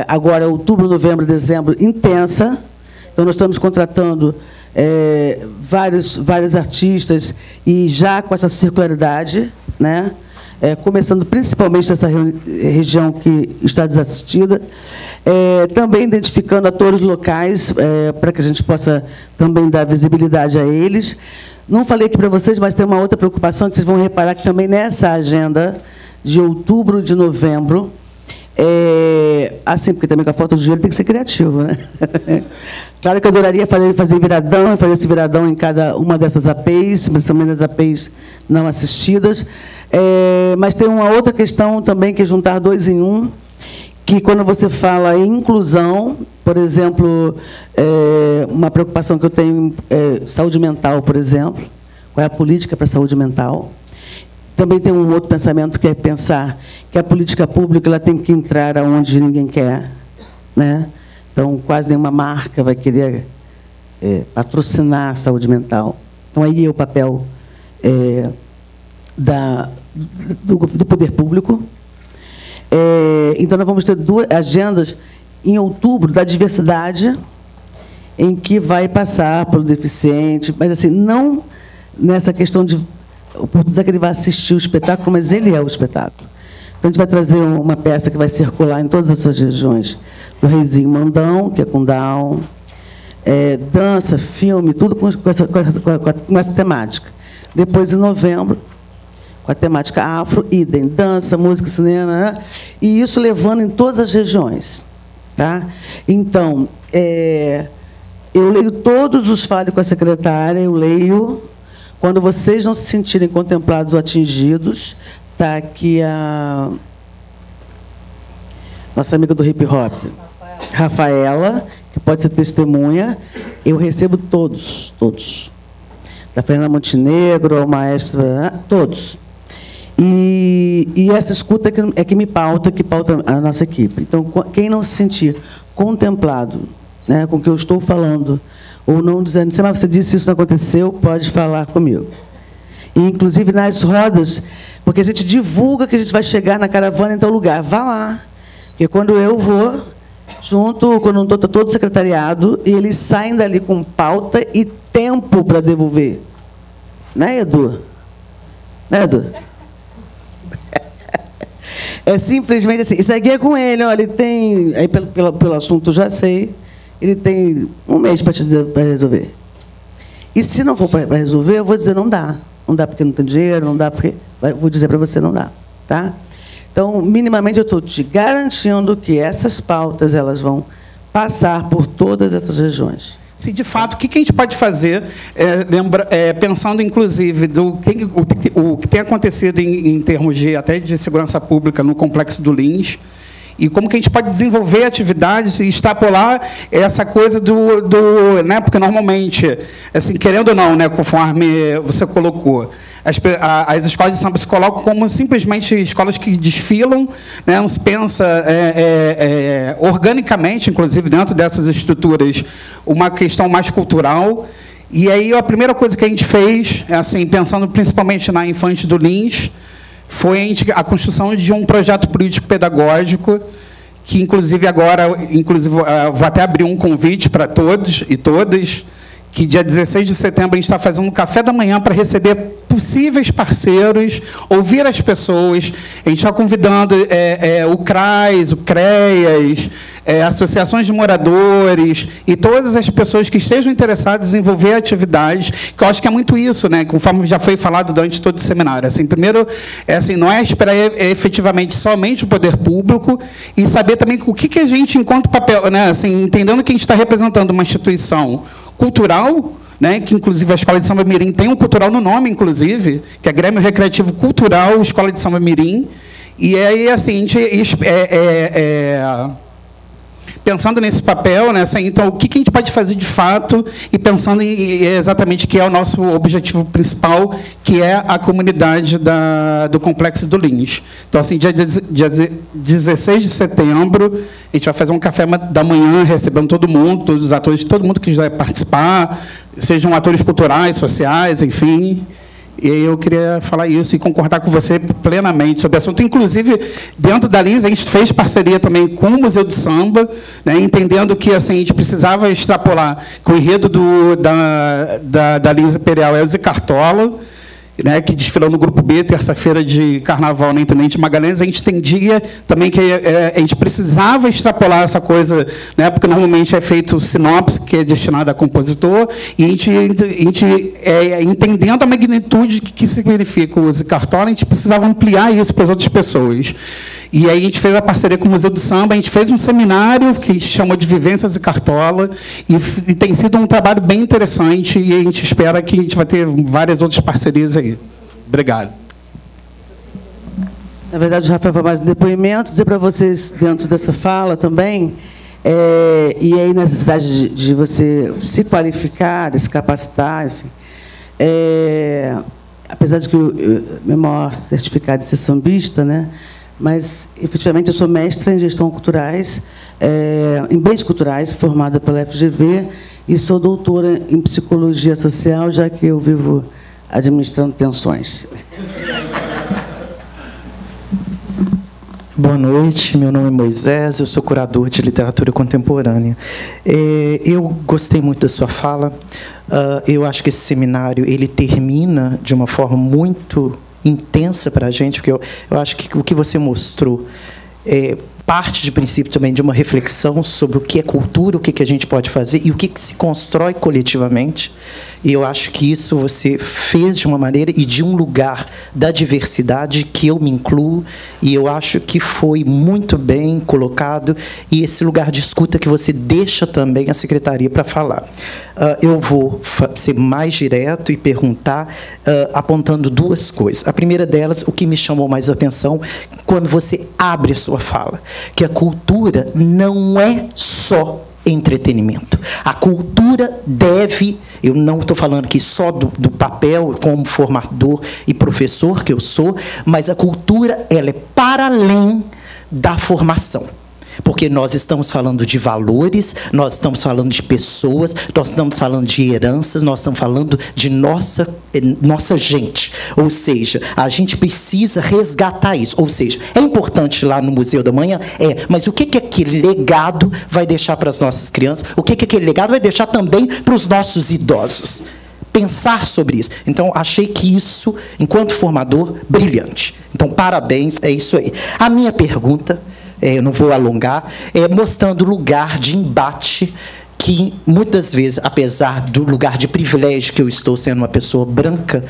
agora, outubro, novembro, dezembro, intensa. Então, nós estamos contratando vários artistas, e já com essa circularidade, né? começando principalmente nessa região que está desassistida, também identificando atores locais, para que a gente possa também dar visibilidade a eles. Não falei aqui para vocês, mas tem uma outra preocupação que vocês vão reparar que também nessa agenda de outubro e de novembro, assim, porque também com a falta de dinheiro tem que ser criativo, né? Claro que eu adoraria fazer viradão, e fazer esse viradão em cada uma dessas APs, principalmente as APs não assistidas, mas tem uma outra questão também, que é juntar 2 em 1, que quando você fala em inclusão, por exemplo, uma preocupação que eu tenho saúde mental, por exemplo, qual é a política para a saúde mental. Também tem um outro pensamento, que é pensar que a política pública ela tem que entrar aonde ninguém quer, né? Então, quase nenhuma marca vai querer patrocinar a saúde mental. Então, aí é o papel do poder público. Então, nós vamos ter 2 agendas em outubro da diversidade, em que vai passar pelo deficiente, mas assim, não nessa questão de dizer que ele vai assistir o espetáculo, mas ele é o espetáculo. Então, a gente vai trazer uma peça que vai circular em todas essas regiões, do Reizinho Mandão, que é com Down, dança, filme, tudo com essa temática. Depois, em novembro, com a temática afro, idem, dança, música, cinema, né? E isso levando em todas as regiões. Tá? Então, eu leio todos os Fale com a Secretária, eu leio. Quando vocês não se sentirem contemplados ou atingidos, está aqui a nossa amiga do hip-hop, Rafaela, que pode ser testemunha. Eu recebo todos. Da Fernanda Montenegro, ao maestro, todos. E essa escuta é que me pauta, que pauta a nossa equipe. Então, quem não se sentir contemplado, né, com o que eu estou falando, ou não dizendo, mas você disse isso não aconteceu, pode falar comigo. E, inclusive, nas rodas, porque a gente divulga que a gente vai chegar na caravana em tal lugar. Vá lá. Porque quando eu vou, junto, quando não está todo o secretariado, e eles saem dali com pauta e tempo para devolver. Né, Edu? Né, Edu? É simplesmente assim. Isso aqui é com ele, olha, ele tem... Aí, pelo assunto, eu já sei. Ele tem 1 mês para resolver. E, se não for para resolver, eu vou dizer, não dá. Não dá porque não tem dinheiro, não dá porque... Vou dizer para você, não dá. Tá? Então, minimamente, eu estou te garantindo que essas pautas elas vão passar por todas essas regiões. Se, de fato, o que a gente pode fazer, pensando, inclusive, o que tem acontecido em termos até de segurança pública no Complexo do Lins, e como que a gente pode desenvolver atividades e extrapolar essa coisa né, porque, normalmente, assim, querendo ou não, né, conforme você colocou, as escolas de samba se colocam como simplesmente escolas que desfilam, né, não se pensa organicamente, inclusive, dentro dessas estruturas, uma questão mais cultural. E aí, a primeira coisa que a gente fez, assim, pensando principalmente na Infante do Lins, foi a construção de um projeto político-pedagógico, que, inclusive, agora, vou até abrir um convite para todos e todas, que dia 16 de setembro a gente está fazendo um café da manhã para receber possíveis parceiros, ouvir as pessoas. A gente está convidando o CRAS, o CREAS, associações de moradores e todas as pessoas que estejam interessadas em desenvolver atividades, que eu acho que é muito isso, né, conforme já foi falado durante todo o seminário. Assim, primeiro, assim, não é esperar efetivamente somente o poder público e saber também o que a gente, enquanto papel, né, assim, entendendo que a gente está representando uma instituição cultural, né, que, inclusive, a Escola de Samba Mirim tem um cultural no nome, inclusive, que é Grêmio Recreativo Cultural Escola de Samba Mirim. E aí, assim, a gente pensando nesse papel, né, assim, então, o que a gente pode fazer de fato e pensando exatamente que é o nosso objetivo principal, que é a comunidade do Complexo do Lins. Então, assim, dia 16 de setembro, a gente vai fazer um café da manhã, recebendo todo mundo, todos os atores, todo mundo que quiser participar, sejam atores culturais, sociais, enfim. E eu queria falar isso e concordar com você plenamente sobre o assunto. Inclusive, dentro da Lins, a gente fez parceria também com o Museu do Samba, né, entendendo que, assim, a gente precisava extrapolar que o enredo da Lins Imperial é o Zé Cartola, né, que desfilou no Grupo B, terça-feira de Carnaval na Intendente Magalhães, a gente entendia também que a gente precisava extrapolar essa coisa, né, porque normalmente é feito sinopse, que é destinada a compositor, e a gente entendendo a magnitude que significa o Zicartola, a gente precisava ampliar isso para as outras pessoas. E aí a gente fez a parceria com o Museu do Samba, a gente fez um seminário que a gente chamou de Vivências Zicartola, e tem sido um trabalho bem interessante, e a gente espera que a gente vai ter várias outras parcerias aí. Obrigado. Na verdade, o Rafael foi mais um depoimento. Dizer para vocês, dentro dessa fala também, e aí na necessidade de você se qualificar, de se capacitar, enfim, apesar de que meu maior certificado de ser sambista, né? Mas, efetivamente, eu sou mestra em gestão culturais, em bens culturais, formada pela FGV, e sou doutora em psicologia social, já que eu vivo administrando tensões. Boa noite, meu nome é Moisés, eu sou curador de literatura contemporânea. Eu gostei muito da sua fala. Eu acho que esse seminário ele termina de uma forma muito intensa para a gente, porque eu acho que o que você mostrou parte de princípio também de uma reflexão sobre o que é cultura, o que a gente pode fazer e o que se constrói coletivamente. E eu acho que isso você fez de uma maneira e de um lugar da diversidade que eu me incluo, e eu acho que foi muito bem colocado, e esse lugar de escuta que você deixa também a secretaria para falar. Eu vou ser mais direto e perguntar, apontando duas coisas. A primeira delas, o que me chamou mais atenção, quando você abre a sua fala, que a cultura não é só entretenimento. A cultura deve, eu não estou falando aqui só do papel como formador e professor que eu sou, mas a cultura ela é para além da formação. Porque nós estamos falando de valores, nós estamos falando de pessoas, nós estamos falando de heranças, nós estamos falando de nossa gente. Ou seja, a gente precisa resgatar isso. Ou seja, é importante lá no Museu da Manhã? Mas o que aquele legado vai deixar para as nossas crianças? O que aquele legado vai deixar também para os nossos idosos? Pensar sobre isso. Então, achei que isso, enquanto formador, brilhante. Então, parabéns, é isso aí. A minha pergunta, eu não vou alongar, mostrando o lugar de embate que, muitas vezes, apesar do lugar de privilégio que eu estou sendo uma pessoa branca,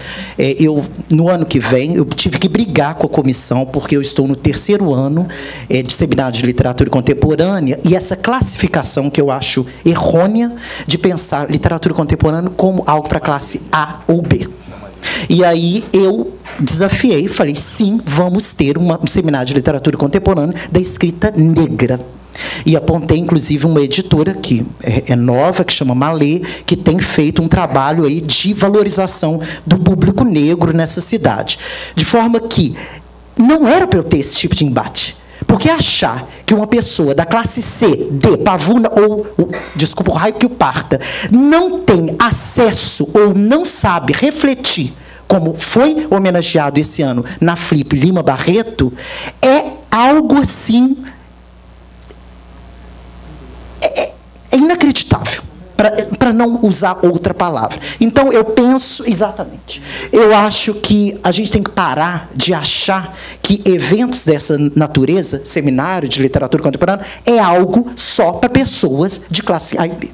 no ano que vem, eu tive que brigar com a comissão, porque eu estou no 3º ano de seminário de literatura contemporânea, e essa classificação que eu acho errônea de pensar literatura contemporânea como algo para classe A ou B. E aí eu desafiei, falei, sim, vamos ter um seminário de literatura contemporânea da escrita negra. E apontei, inclusive, uma editora que é nova, que chama Malê, que tem feito um trabalho aí de valorização do público negro nessa cidade. De forma que não era para eu ter esse tipo de embate. Porque achar que uma pessoa da classe C, D, pavuna desculpa, o raio que o parta, não tem acesso ou não sabe refletir, como foi homenageado esse ano na Flip Lima Barreto, é algo assim, é inacreditável. Para não usar outra palavra. Então, eu penso, exatamente, eu acho que a gente tem que parar de achar que eventos dessa natureza, seminário de literatura contemporânea, é algo só para pessoas de classe A e B.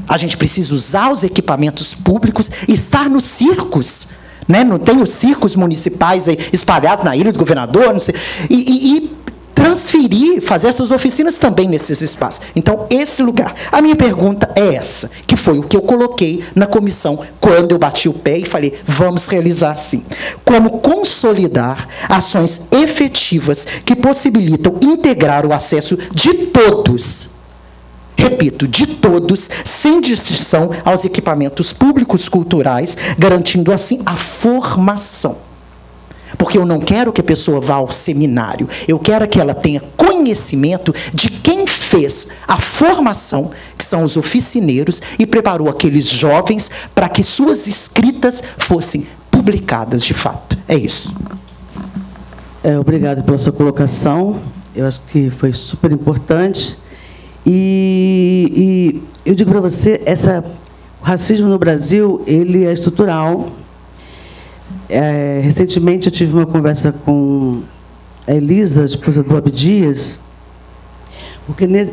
A gente precisa usar os equipamentos públicos, estar nos circos, né? Não tem os circos municipais aí espalhados na Ilha do Governador, não sei, e transferir, fazer essas oficinas também nesses espaços. Então, esse lugar. A minha pergunta é essa, que foi o que eu coloquei na comissão quando eu bati o pé e falei, vamos realizar sim. Como consolidar ações efetivas que possibilitam integrar o acesso de todos, repito, de todos, sem distinção, aos equipamentos públicos culturais, garantindo assim a formação. Porque eu não quero que a pessoa vá ao seminário, eu quero que ela tenha conhecimento de quem fez a formação, que são os oficineiros, e preparou aqueles jovens para que suas escritas fossem publicadas de fato. É isso. Obrigado pela sua colocação, eu acho que foi super importante. E eu digo para você, o racismo no Brasil ele é estrutural. recentemente eu tive uma conversa com a Elisa, esposa do Abdias,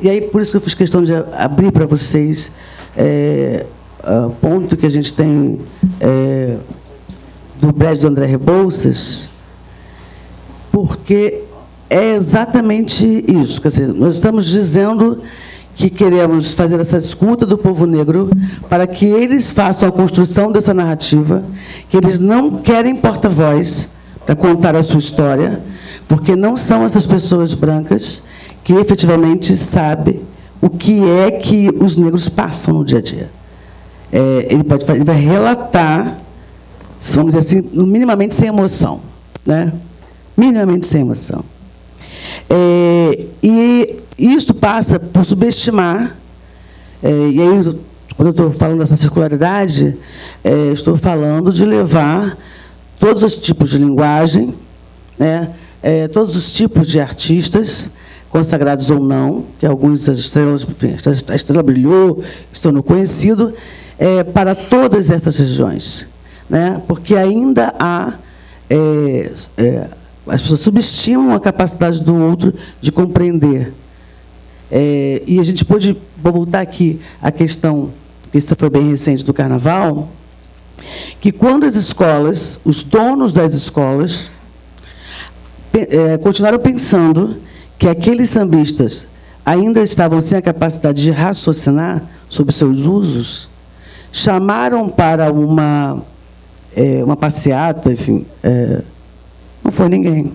e aí por isso que eu fiz questão de abrir para vocês o ponto que a gente tem do prédio do André Rebouças, porque é exatamente isso. Quer dizer, nós estamos dizendo que queremos fazer essa escuta do povo negro para que eles façam a construção dessa narrativa, que eles não querem porta-voz para contar a sua história, porque não são essas pessoas brancas que efetivamente sabem o que é que os negros passam no dia a dia. Ele vai relatar, vamos dizer assim, minimamente sem emoção, né? Minimamente sem emoção. E isto passa por subestimar, e aí, quando eu estou falando dessa circularidade, estou falando de levar todos os tipos de linguagem, né, todos os tipos de artistas, consagrados ou não, que alguns, as estrelas, enfim, a estrela brilhou, se tornou conhecido, para todas essas regiões, né, porque ainda há... as pessoas subestimam a capacidade do outro de compreender. E a gente pode, vou voltar aqui à questão, que isso foi bem recente, do Carnaval, que quando as escolas, os donos das escolas, continuaram pensando que aqueles sambistas ainda estavam sem a capacidade de raciocinar sobre seus usos, chamaram para uma passeata, enfim, não foi ninguém.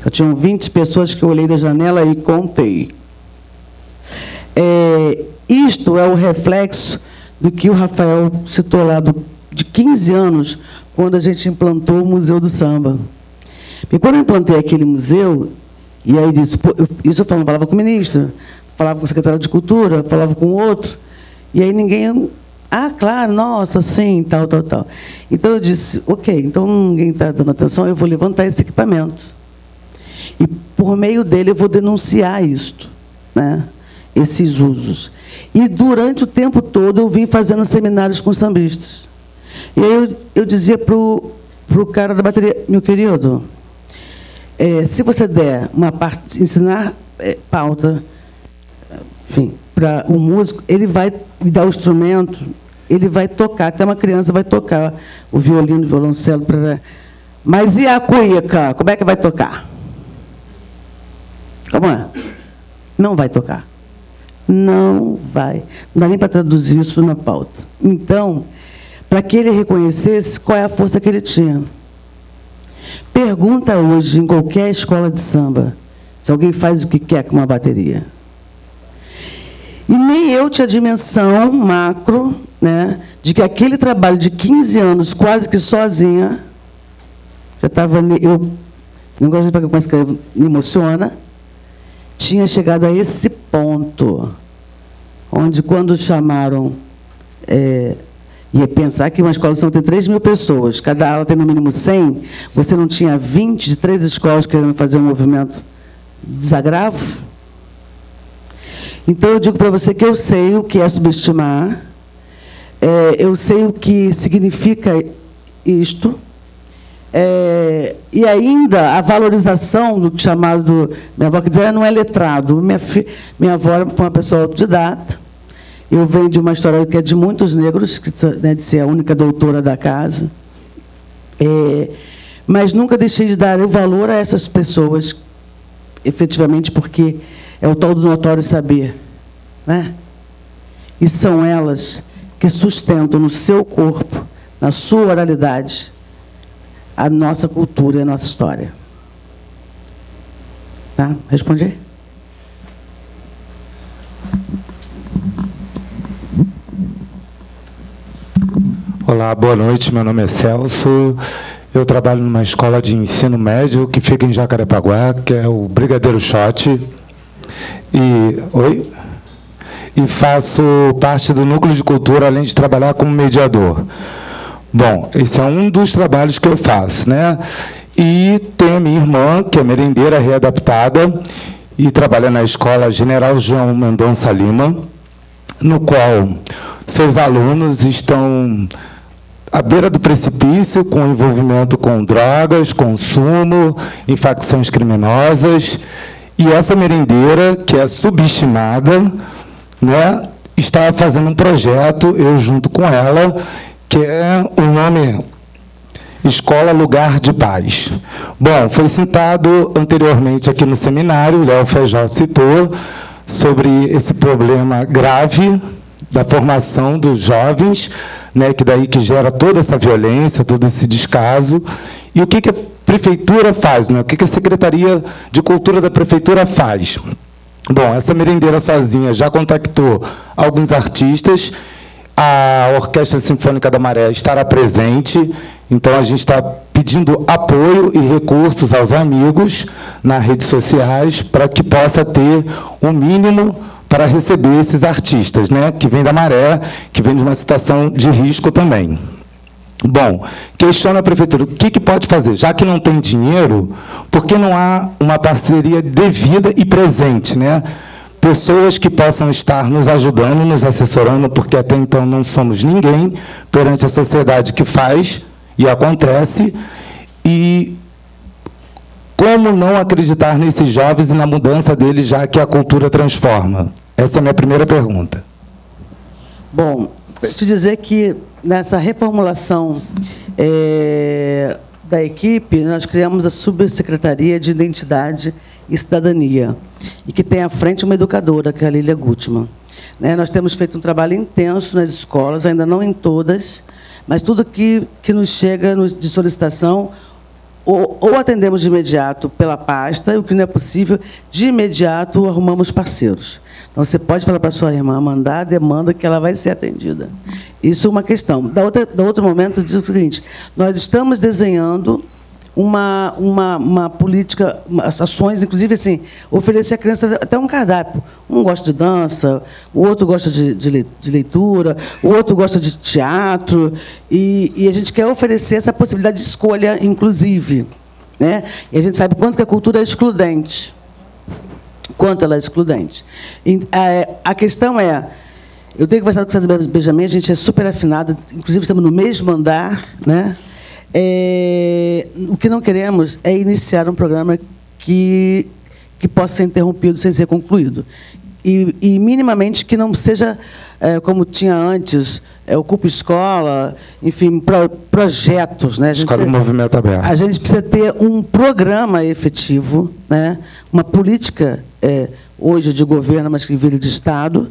Já tinham 20 pessoas que eu olhei da janela e contei. Isto é o reflexo do que o Rafael citou lá, de 15 anos, quando a gente implantou o Museu do Samba. E quando eu implantei aquele museu, e aí disse, isso eu falava com o ministro, falava com o secretário de Cultura, falava com o outro, e aí ninguém... Ah, claro, nossa, sim, tal. Então eu disse, ok, então ninguém está dando atenção, eu vou levantar esse equipamento. E, por meio dele, eu vou denunciar isto, né, esses usos. E, durante o tempo todo, eu vim fazendo seminários com sambistas. E aí eu dizia para o cara da bateria, meu querido, se você der uma parte, ensinar pauta, enfim, para o músico, ele vai me dar o instrumento, ele vai tocar, até uma criança vai tocar o violino, o violoncelo. Mas e a cuíca? Como é que vai tocar? Como é? Não vai tocar. Não vai. Não dá nem para traduzir isso na pauta. Então, para que ele reconhecesse qual é a força que ele tinha. Pergunta hoje, em qualquer escola de samba, se alguém faz o que quer com uma bateria. E nem eu tinha dimensão macro, né, de que aquele trabalho de 15 anos, quase que sozinha, já estava... Eu não gosto de falar com isso, me emociona, tinha chegado a esse ponto, onde, quando chamaram... ia pensar que uma escola de samba tem 3.000 pessoas, cada aula tem no mínimo 100, você não tinha 20 de 3 escolas querendo fazer um movimento de desagravo? Então, eu digo para você que eu sei o que é subestimar, eu sei o que significa isto, e ainda a valorização do chamado... Minha avó, quer dizer, não é letrado. Minha avó era uma pessoa autodidata. Eu venho de uma história que é de muitos negros, né, de ser a única doutora da casa. Mas nunca deixei de dar o valor a essas pessoas, efetivamente, porque é o tal do notório saber, né? E são elas que sustentam no seu corpo, na sua oralidade, a nossa cultura e a nossa história. Tá? Respondi? Olá, boa noite. Meu nome é Celso. Eu trabalho numa escola de ensino médio que fica em Jacarepaguá, que é o Brigadeiro Shot. E faço parte do Núcleo de Cultura, além de trabalhar como mediador. Bom, esse é um dos trabalhos que eu faço, né? E tem a minha irmã, que é merendeira readaptada, e trabalha na Escola General João Mendonça Lima, no qual seus alunos estão à beira do precipício, com envolvimento com drogas, consumo, em facções criminosas. E essa merendeira, que é subestimada, né, está fazendo um projeto, eu junto com ela, que é o nome Escola Lugar de Paz. Bom, foi citado anteriormente aqui no seminário, o Léo Feijó citou, sobre esse problema grave da formação dos jovens, né, que daí que gera toda essa violência, todo esse descaso. E o que a prefeitura faz, né? O que a Secretaria de Cultura da Prefeitura faz? Bom, essa merendeira sozinha já contactou alguns artistas, a Orquestra Sinfônica da Maré estará presente, então a gente está pedindo apoio e recursos aos amigos nas redes sociais para que possa ter o mínimo para receber esses artistas, né, que vêm da Maré, que vêm de uma situação de risco também. Bom, questiona a prefeitura, o que pode fazer? Já que não tem dinheiro, por que não há uma parceria devida e presente, né? Pessoas que possam estar nos ajudando, nos assessorando, porque até então não somos ninguém perante a sociedade que faz e acontece. E como não acreditar nesses jovens e na mudança deles, já que a cultura transforma? Essa é a minha primeira pergunta. Bom, para te dizer que nessa reformulação da equipe, nós criamos a Subsecretaria de Identidade e Cidadania, e que tem à frente uma educadora, que é a Lília Gutmann. Né, nós temos feito um trabalho intenso nas escolas, ainda não em todas, mas tudo que nos chega de solicitação, ou atendemos de imediato pela pasta, e o que não é possível, de imediato arrumamos parceiros. Então, você pode falar para a sua irmã, mandar a demanda que ela vai ser atendida. Isso é uma questão. Da outro momento, eu digo o seguinte, nós estamos desenhando uma política, ações, inclusive, assim, oferecer à criança até um cardápio. Um gosta de dança, o outro gosta de leitura, o outro gosta de teatro, e a gente quer oferecer essa possibilidade de escolha, inclusive. Né? E a gente sabe quanto que a cultura é excludente. Quanto ela é excludente. E, a questão é, eu tenho conversado com o César Benjamin, a gente é super afinado, inclusive estamos no mesmo andar, né? O que não queremos é iniciar um programa que possa ser interrompido sem ser concluído. E minimamente, que não seja, como tinha antes, Ocupa Escola, enfim, projetos. Né? Escola do Movimento Aberto. A gente precisa ter um programa efetivo, né? Uma política, hoje de governo, mas que vire de Estado,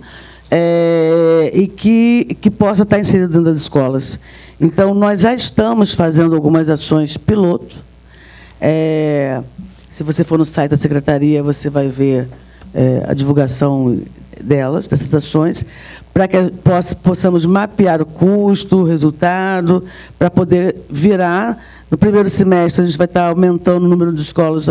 e que possa estar inserido dentro das escolas. Então, nós já estamos fazendo algumas ações piloto. Se você for no site da Secretaria, você vai ver a divulgação delas, dessas ações, para que possamos mapear o custo, o resultado, para poder virar. No primeiro semestre, a gente vai estar aumentando o número de escolas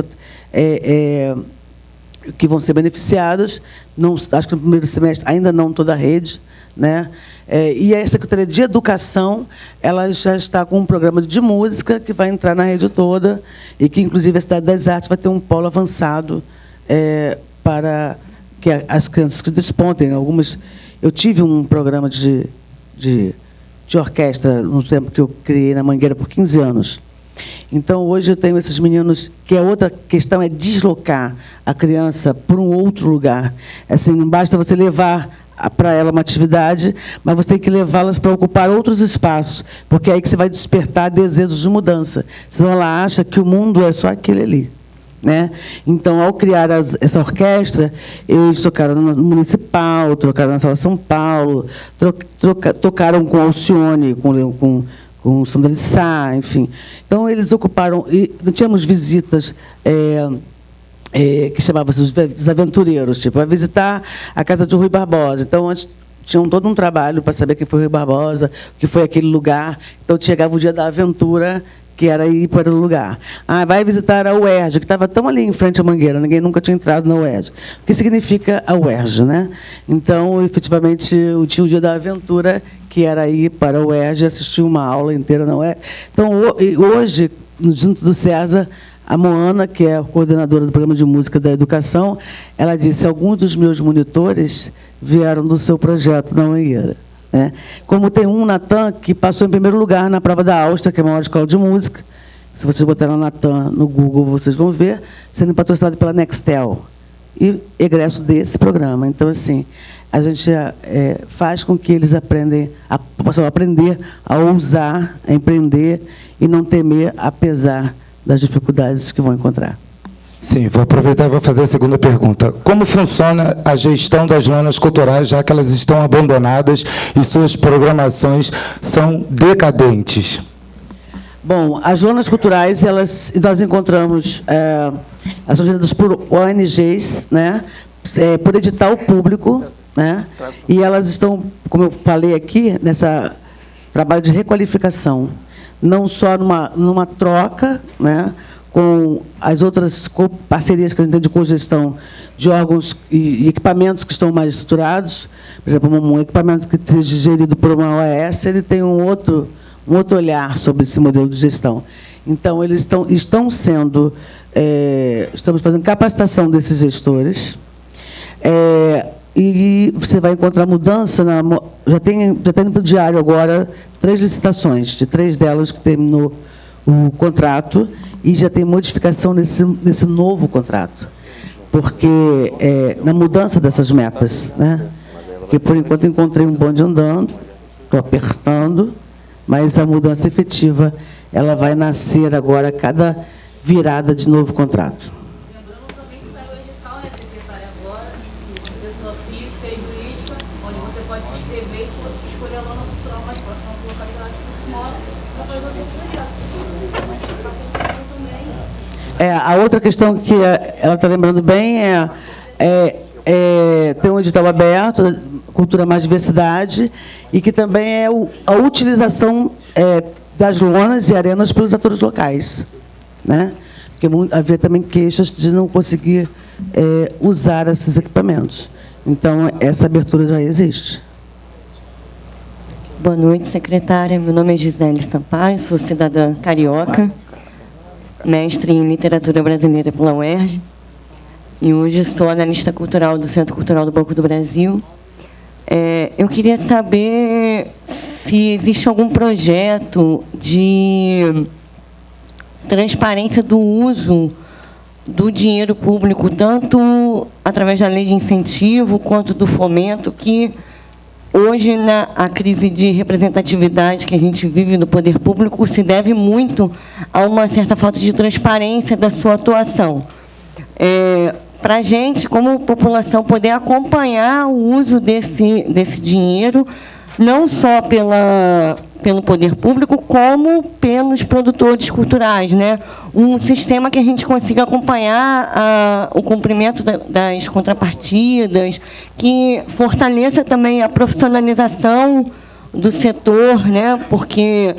que vão ser beneficiadas. Não, acho que no primeiro semestre, ainda não toda a rede. Né? E a Secretaria de Educação, ela já está com um programa de música que vai entrar na rede toda, e que, inclusive, a Cidade das Artes vai ter um polo avançado para que as crianças que despontem. Algumas, eu tive um programa de orquestra no tempo que eu criei na Mangueira por 15 anos. Então, hoje eu tenho esses meninos, que a outra questão é deslocar a criança para um outro lugar. Assim, não basta você levar para ela uma atividade, mas você tem que levá-las para ocupar outros espaços, porque é aí que você vai despertar desejos de mudança. Senão ela acha que o mundo é só aquele ali. Né? Então, ao criar essa orquestra, eles tocaram no Municipal, tocaram na Sala São Paulo, tocaram com Alcione, com o Sandra de Sá, enfim. Então, eles ocuparam... E tínhamos visitas... que chamava-se os aventureiros, tipo, vai visitar a casa de Rui Barbosa. Então, antes, tinham todo um trabalho para saber quem foi Rui Barbosa, o que foi aquele lugar. Então, chegava o dia da aventura, que era ir para o lugar. Vai visitar a UERJ, que estava tão ali em frente à Mangueira, ninguém nunca tinha entrado na UERJ. O que significa a UERJ, né? Então, efetivamente, tinha o dia da aventura, que era ir para a UERJ e assistir uma aula inteira na UERJ. Então, hoje, junto do César, a Moana, que é a coordenadora do programa de música da educação, ela disse: alguns dos meus monitores vieram do seu projeto na Mangueira. né? Como tem um Natan que passou em primeiro lugar na prova da Áustria, que é a maior escola de música. Se vocês botarem o Natan no Google, vocês vão ver, sendo patrocinado pela Nextel. E egresso desse programa. Então, assim, a gente faz com que eles possam aprender a ousar, a empreender e não temer, apesar das dificuldades que vão encontrar. Sim, vou aproveitar e vou fazer a segunda pergunta. Como funciona a gestão das lonas culturais, já que elas estão abandonadas e suas programações são decadentes? Bom, as lonas culturais, nós encontramos, elas são geridas por ONGs, né, por edital público, né, e elas estão, como eu falei aqui, nessa trabalho de requalificação, não só numa troca, né, com as outras parcerias que a gente tem de cogestão de órgãos e equipamentos que estão mais estruturados. Por exemplo, um equipamento que seja gerido por uma OAS, ele tem um outro olhar sobre esse modelo de gestão. Então, eles estão sendo... estamos fazendo capacitação desses gestores, e você vai encontrar mudança, já tem no diário agora 3 licitações, de 3 delas que terminou o contrato, e já tem modificação nesse novo contrato, porque na mudança dessas metas, né? Porque, por enquanto, encontrei um bonde andando, estou apertando, mas a mudança efetiva ela vai nascer agora a cada virada de novo contrato. Lembrando também que saiu o edital, né, secretária, agora, de pessoa física e jurídica, onde você pode se inscrever e escolher a lona cultural mais próxima da localidade que você mora para fazer o seu projeto. A outra questão que ela está lembrando bem tem um edital aberto, Cultura Mais Diversidade, e que também é a utilização das lonas e arenas pelos atores locais, né? Porque havia também queixas de não conseguir usar esses equipamentos. Então, essa abertura já existe. Boa noite, secretária. Meu nome é Gisele Sampaio, sou cidadã carioca, mestre em literatura brasileira pela UERJ, e hoje sou analista cultural do Centro Cultural do Banco do Brasil. Eu queria saber se existe algum projeto de transparência do uso do dinheiro público, tanto através da lei de incentivo quanto do fomento, que hoje, a crise de representatividade que a gente vive no poder público se deve muito a uma certa falta de transparência da sua atuação. Para a gente, como população, poder acompanhar o uso desse dinheiro, não só pelo poder público, como pelos produtores culturais, né? Um sistema que a gente consiga acompanhar o cumprimento das contrapartidas, que fortaleça também a profissionalização do setor, né? Porque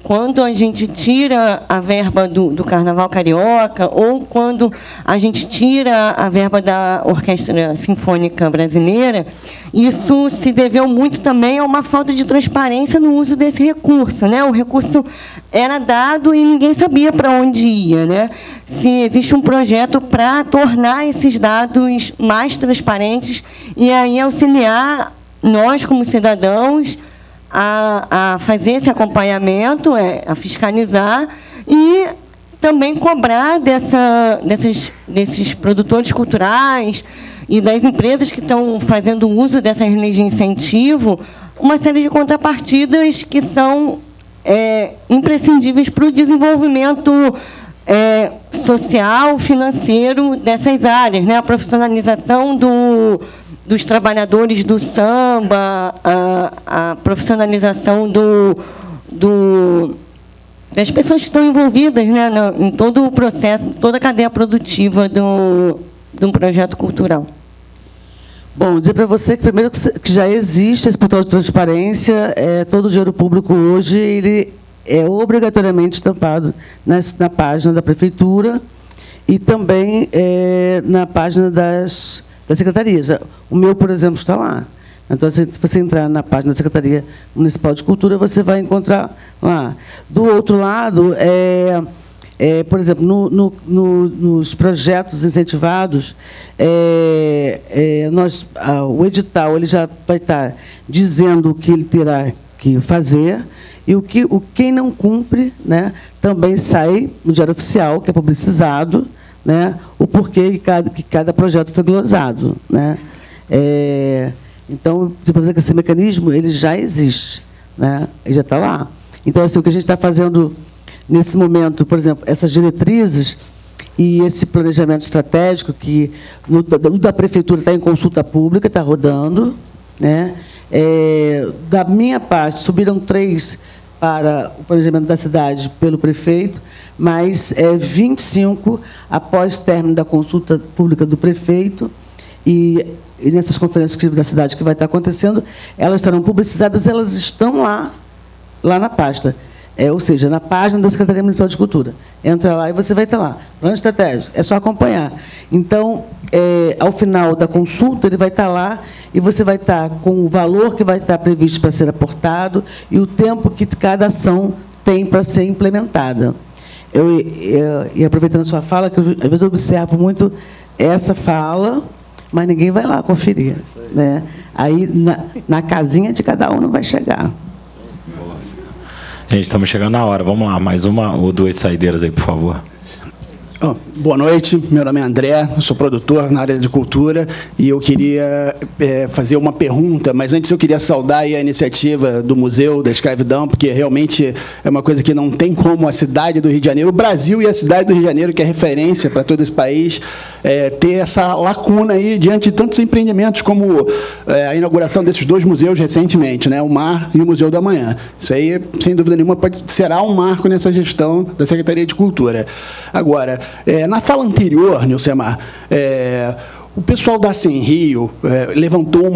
quando a gente tira a verba do Carnaval Carioca, ou quando a gente tira a verba da Orquestra Sinfônica Brasileira, isso se deveu muito também a uma falta de transparência no uso desse recurso, né? O recurso era dado e ninguém sabia para onde ia, né? Se existe um projeto para tornar esses dados mais transparentes e aí auxiliar nós, como cidadãos, a fazer esse acompanhamento, a fiscalizar e também cobrar desses produtores culturais e das empresas que estão fazendo uso dessas leis de incentivo uma série de contrapartidas que são imprescindíveis para o desenvolvimento social, financeiro dessas áreas, né? A profissionalização dos trabalhadores do samba, a profissionalização das pessoas que estão envolvidas, né, em todo o processo, toda a cadeia produtiva de um projeto cultural. Bom, dizer para você que, primeiro, que já existe esse portal de transparência, todo o dinheiro público hoje ele é obrigatoriamente estampado na página da Prefeitura e também na página das secretarias. O meu, por exemplo, está lá. Então, se você entrar na página da Secretaria Municipal de Cultura, você vai encontrar lá. Do outro lado, por exemplo, nos projetos incentivados, o edital ele já vai estar dizendo o que ele terá que fazer, e quem não cumpre, né, também sai no Diário Oficial, que é publicizado, né, o porquê que cada projeto foi glosado, né. Então, depois que esse mecanismo ele já existe, né, ele já está lá. Então, assim, o que a gente está fazendo nesse momento, por exemplo, essas diretrizes e esse planejamento estratégico, que no da prefeitura está em consulta pública, está rodando, né. Da minha parte, subiram 3 para o planejamento da cidade pelo prefeito, mas 25 após término da consulta pública do prefeito, e nessas conferências da cidade que vai estar acontecendo, elas estarão publicizadas, elas estão lá na pasta. Ou seja, na página da Secretaria Municipal de Cultura. Entra lá e você vai estar lá. Plano estratégico, é só acompanhar. Então, ao final da consulta, ele vai estar lá e você vai estar com o valor que vai estar previsto para ser aportado e o tempo que cada ação tem para ser implementada. E aproveitando a sua fala, que às vezes eu observo muito essa fala, mas ninguém vai lá conferir, né? Aí, na casinha de cada um não vai chegar. Gente, estamos chegando na hora. Vamos lá, mais uma ou 2 saideiras aí, por favor. Boa noite, meu nome é André, eu sou produtor na área de cultura e eu queria fazer uma pergunta, mas antes eu queria saudar aí a iniciativa do Museu da Escravidão, porque realmente é uma coisa que não tem como a cidade do Rio de Janeiro, o Brasil e a cidade do Rio de Janeiro, que é referência para todo esse país, ter essa lacuna aí diante de tantos empreendimentos como a inauguração desses 2 museus recentemente, né, o MAR e o Museu do Amanhã. Isso aí, sem dúvida nenhuma, será um marco nessa gestão da Secretaria de Cultura. Agora, na fala anterior, Nilcemar, o pessoal da Sem Rio levantou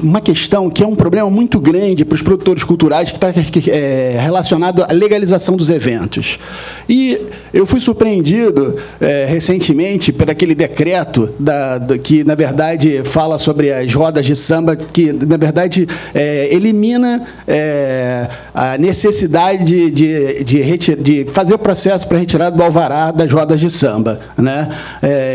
uma questão que é um problema muito grande para os produtores culturais, que está relacionado à legalização dos eventos. E eu fui surpreendido recentemente por aquele decreto que, na verdade, fala sobre as rodas de samba, que, na verdade, elimina a necessidade de fazer o processo para retirada do alvará das rodas de samba, né?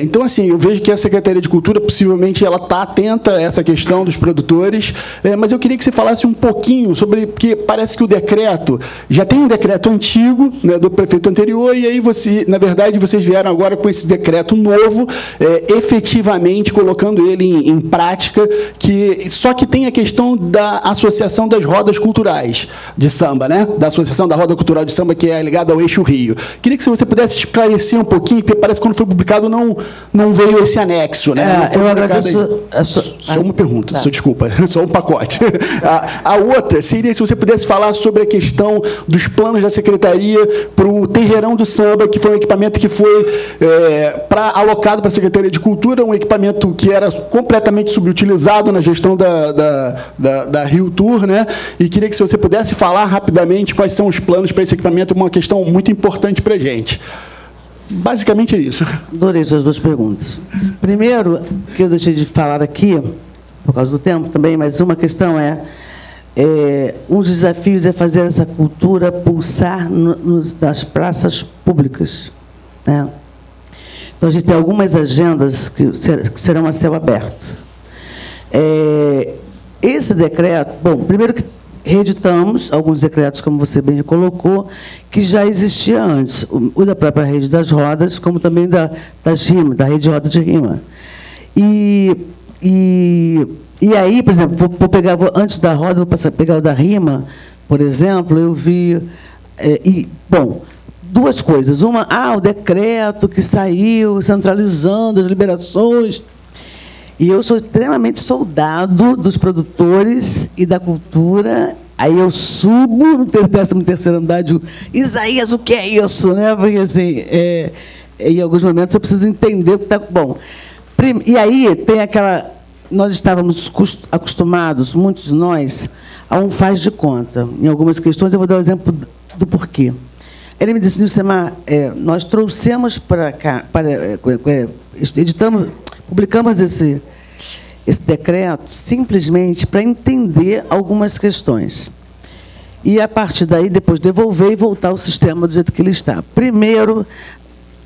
Então, assim, eu vejo que a Secretaria de Cultura, possivelmente, ela está atenta a essa questão dos produtores, mas eu queria que você falasse um pouquinho sobre, porque parece que o decreto, já tem um decreto antigo, né, do prefeito anterior, e aí, na verdade, vocês vieram agora com esse decreto novo, efetivamente colocando ele em prática, só que tem a questão da Associação das Rodas Culturais de Samba, né? Da Associação da Roda Cultural de Samba, que é ligada ao Eixo Rio. Queria que você pudesse esclarecer um pouquinho, porque parece que quando foi publicado não veio esse anexo, né? Eu agradeço. Só uma pergunta, desculpa, só um pacote. A outra seria se você pudesse falar sobre a questão dos planos da Secretaria para o Terreirão do Samba, que foi um equipamento que foi alocado para a Secretaria de Cultura, um equipamento que era completamente subutilizado na gestão da Rio Tour, né? E queria que você pudesse falar rapidamente quais são os planos para esse equipamento, uma questão muito importante para a gente. Basicamente é isso. Adorei essas 2 perguntas. Primeiro, que eu deixei de falar aqui, por causa do tempo também, mas uma questão um dos desafios é fazer essa cultura pulsar nas praças públicas, né? Então, a gente tem algumas agendas que serão a céu aberto. Esse decreto, bom, primeiro que reeditamos alguns decretos, como você bem colocou, que já existia antes, o da própria Rede das Rodas, como também das rimas, da Rede de Roda de Rima. E aí, por exemplo, vou pegar, antes da roda, vou pegar o da rima, por exemplo, eu vi... bom, 2 coisas. Uma, o decreto que saiu centralizando as liberações. E eu sou extremamente soldado dos produtores e da cultura. Aí eu subo no 13º andar e digo, Isaías, o que é isso? Né? Porque, assim, em alguns momentos eu preciso entender o que está bom. E aí tem aquela... Nós estávamos acostumados, muitos de nós, a um faz de conta. Em algumas questões, eu vou dar o exemplo do porquê. Ele me disse, Nilcemar, nós trouxemos para cá, publicamos esse decreto simplesmente para entender algumas questões. e, a partir daí, depois devolver e voltar ao sistema do jeito que ele está. Primeiro,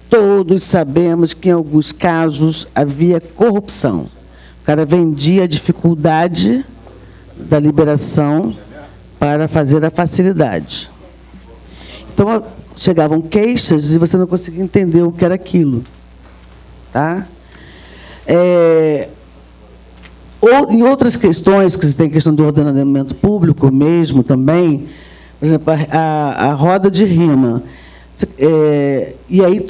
todos sabemos que, em alguns casos, havia corrupção. O cara vendia a dificuldade da liberação para fazer a facilidade. Então, chegavam queixas e você não conseguia entender o que era aquilo. Tá? Ou, em outras questões, que você tem questão de ordenamento público mesmo também, por exemplo, a roda de rima. E aí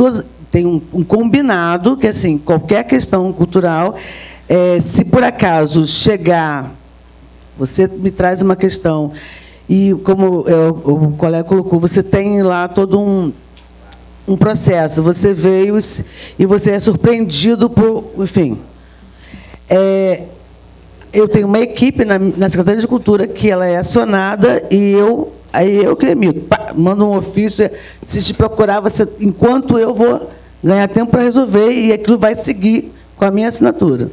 tem um combinado, que assim, qualquer questão cultural, se por acaso chegar, você me traz uma questão, e como o colega colocou, você tem lá todo um processo, você veio e você é surpreendido por, enfim. Eu tenho uma equipe na Secretaria de Cultura que ela é acionada e aí eu que emito. Mando um ofício, se te procurar, enquanto eu vou ganhar tempo para resolver, e aquilo vai seguir com a minha assinatura.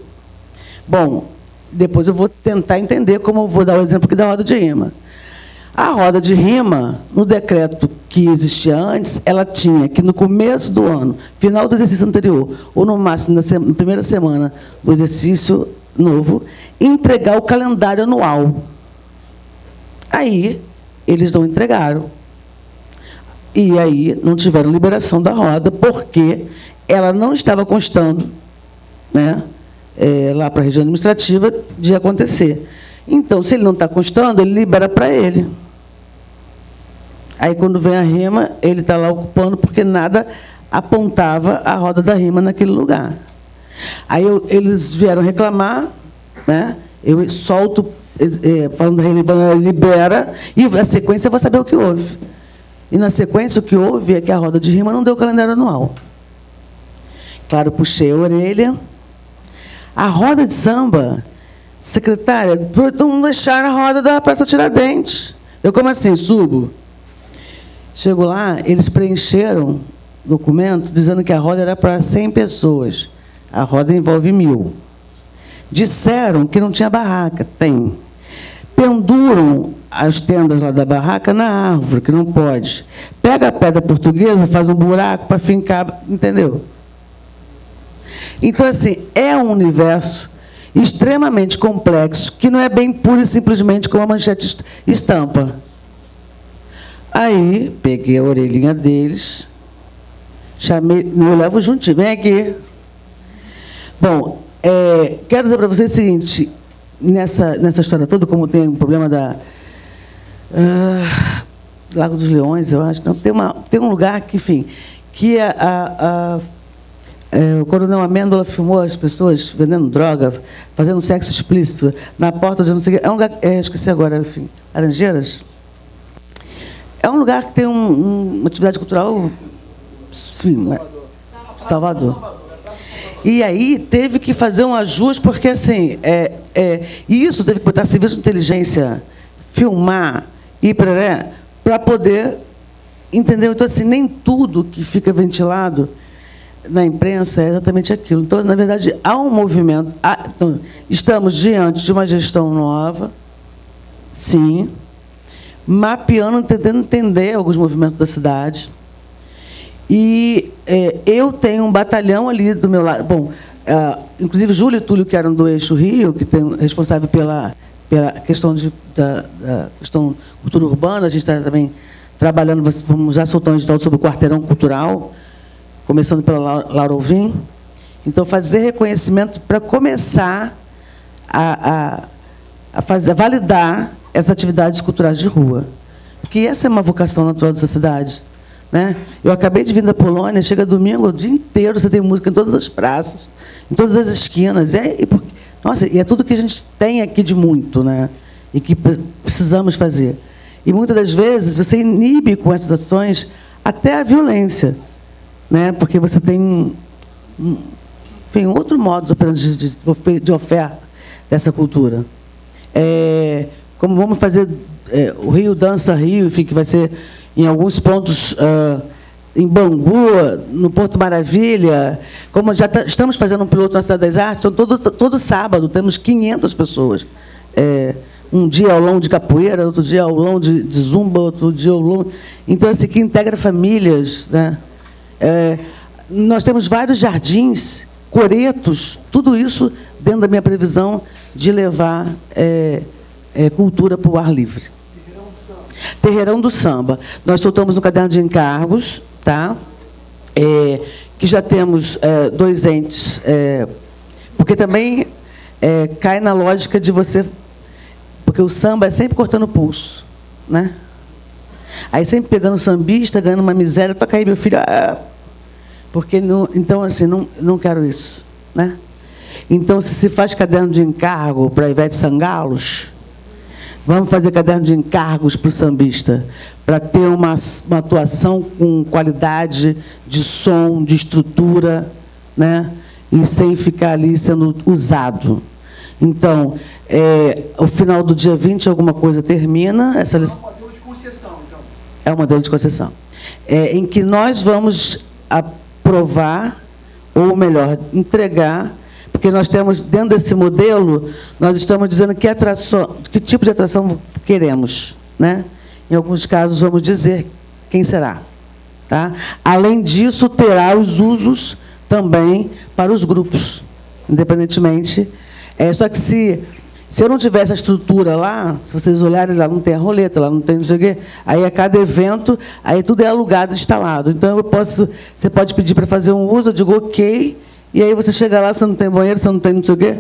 Bom, depois eu vou tentar entender, como eu vou dar o exemplo aqui da roda de rima. A roda de rima, no decreto que existia antes, ela tinha que, no começo do ano, final do exercício anterior, ou no máximo na primeira semana do exercício novo, entregar o calendário anual. Aí, eles não entregaram. E aí não tiveram liberação da roda, porque ela não estava constando, né, lá para a região administrativa, de acontecer. Então, se ele não está constando, ele libera para ele. Aí, quando vem a rima, ele está lá ocupando, porque nada apontava a roda da rima naquele lugar. Aí eles vieram reclamar, né? Eu solto, falando da relevância, libera, e a sequência eu vou saber o que houve. E, na sequência, o que houve é que a roda de rima não deu calendário anual. Claro, puxei a orelha. A roda de samba, secretária, não deixaram a roda da Praça Tiradentes. Eu, como assim, subo? Chego lá, eles preencheram o documento dizendo que a roda era para 100 pessoas. A roda envolve 1000. Disseram que não tinha barraca. Tem. Penduram as tendas lá da barraca na árvore, que não pode. Pega a pedra portuguesa, faz um buraco para fincar, entendeu? Então, assim, é um universo extremamente complexo, que não é bem pura e simplesmente como a manchete estampa. Aí, peguei a orelhinha deles, chamei, eu levo juntinho, vem aqui. Bom, quero dizer para vocês o seguinte, nessa história toda, como tem um problema da Lago dos Leões, eu acho, não, tem um lugar que, enfim, que o Coronel Amêndola filmou as pessoas vendendo droga, fazendo sexo explícito, na porta de não sei o quê. É um lugar, esqueci agora, enfim, Laranjeiras? É um lugar que tem uma atividade cultural, sim, Salvador. E aí teve que fazer um ajuste, porque assim, isso teve que botar serviço de inteligência, filmar e para poder entender. Então, assim, nem tudo que fica ventilado na imprensa é exatamente aquilo. Então, na verdade, há um movimento. Então, estamos diante de uma gestão nova, sim, mapeando, tentando entender alguns movimentos da cidade. E eu tenho um batalhão ali do meu lado. Bom, inclusive Júlio e Túlio, que eram do Eixo Rio, que tem responsável pela questão da questão cultura urbana. A gente está também trabalhando, vamos já soltar um edital sobre o quarteirão cultural, começando pela Laura Alvim. Então, fazer reconhecimento para começar a validar essas atividades culturais de rua. Porque essa é uma vocação natural dessa cidade. Né? Eu acabei de vir da Polônia, chega domingo, o dia inteiro você tem música em todas as praças, em todas as esquinas. Nossa, e é tudo que a gente tem aqui de muito, né? E que precisamos fazer. E, muitas das vezes, você inibe com essas ações até a violência, né? Porque você tem outro modo de oferta dessa cultura. Como vamos fazer o Rio Dança Rio, enfim, que vai ser em alguns pontos, em Bangu, no Porto Maravilha, como já estamos fazendo um piloto na Cidade das Artes, então todo sábado temos 500 pessoas um dia aulão de capoeira, outro dia aulão de zumba, outro dia aulão... Então, assim, que integra famílias, né? Nós temos vários jardins, coretos, tudo isso dentro da minha previsão de levar cultura para o ar livre. Terreirão do Samba. Nós soltamos no caderno de encargos, tá? Que já temos 2 entes, porque também cai na lógica de você... Porque o samba é sempre cortando o pulso, né? Aí sempre pegando o sambista, ganhando uma miséria, toca aí, meu filho... Porque não, então, assim, não quero isso, né? Então, se faz caderno de encargo para Ivete Sangalos, vamos fazer caderno de encargos para o sambista, para ter uma atuação com qualidade de som, de estrutura, né? E sem ficar ali sendo usado. Então, o final do dia 20, alguma coisa termina. É um modelo de concessão, então. É um modelo de concessão. Em que nós vamos aprovar, ou melhor, entregar, porque nós temos, dentro desse modelo, nós estamos dizendo que tipo de atração queremos, né? Em alguns casos, vamos dizer quem será. Tá? Além disso, terá os usos também para os grupos, independentemente. Só que se eu não tivesse a estrutura lá, se vocês olharem, lá não tem a roleta, lá não tem não sei o quê, aí a cada evento, aí tudo é alugado, instalado. Então, você pode pedir para fazer um uso, eu digo ok, e aí você chega lá, você não tem banheiro, você não tem não sei o quê,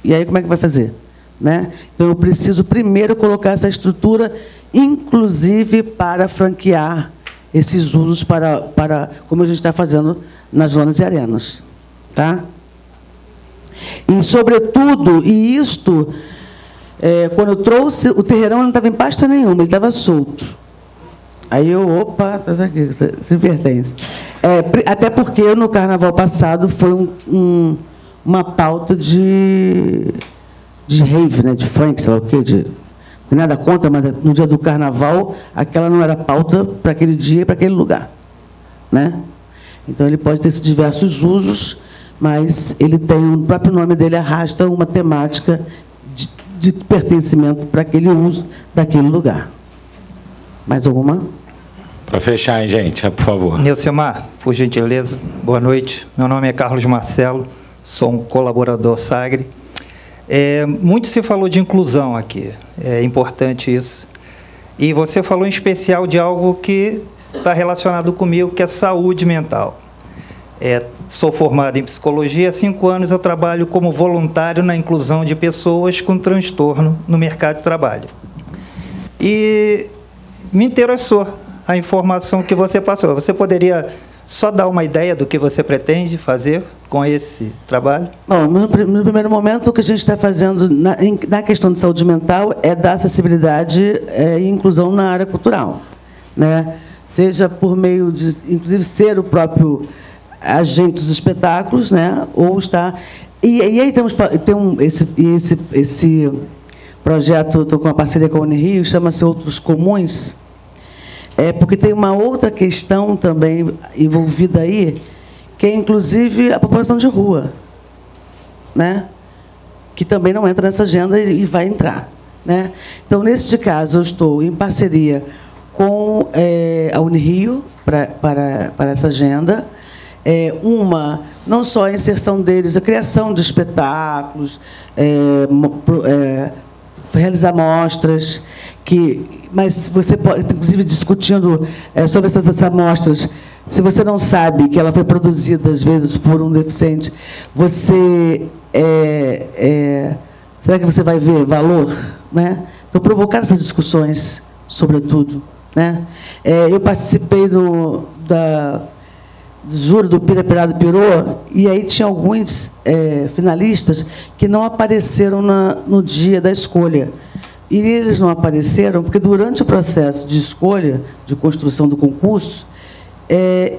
e aí como é que vai fazer? Né? Então, eu preciso primeiro colocar essa estrutura, inclusive para franquear esses usos, como a gente está fazendo nas zonas e arenas. Tá? E, sobretudo, e isto, quando eu trouxe, o terreirão não estava em pasta nenhuma, ele estava solto. Aí opa, está aqui, se pertence. Até porque, no carnaval passado, foi uma pauta de rave, né, de funk, sei lá o quê, não tem nada contra, mas no dia do carnaval, aquela não era pauta para aquele dia e para aquele lugar. Né? Então, ele pode ter esses diversos usos, mas ele tem, o próprio nome dele arrasta uma temática de pertencimento para aquele uso daquele lugar. Mais alguma? Para fechar, hein, gente, por favor. Nilcimar, por gentileza, boa noite. Meu nome é Carlos Marcelo, sou um colaborador SAGRE. Muito se falou de inclusão aqui, é importante isso. E você falou em especial de algo que está relacionado comigo, que é saúde mental. Sou formado em psicologia, há 5 anos eu trabalho como voluntário na inclusão de pessoas com transtorno no mercado de trabalho. E me interessou a informação que você passou. Você poderia só dar uma ideia do que você pretende fazer com esse trabalho? Bom, no primeiro momento, o que a gente está fazendo na questão de saúde mental é dar acessibilidade e inclusão na área cultural. Né? Seja por meio de, inclusive, ser o próprio agente dos espetáculos, né? Ou estar... E aí esse projeto, estou com uma parceria com a Unirio, chama-se Outros Comuns, porque tem uma outra questão também envolvida aí, que é, inclusive, a população de rua, né? Que também não entra nessa agenda e vai entrar. Né? Então, neste caso, eu estou em parceria com a Unirio para essa agenda, não só a inserção deles, a criação de espetáculos, realizar mostras, mas você pode, inclusive, discutindo sobre essas amostras, se você não sabe que ela foi produzida, às vezes, por um deficiente, será que você vai ver valor? Né? Então, provocar essas discussões, sobretudo. Né? Eu participei do júri do Pirapirá do Pirô, e aí tinha alguns finalistas que não apareceram no dia da escolha. E eles não apareceram porque, durante o processo de escolha, de construção do concurso,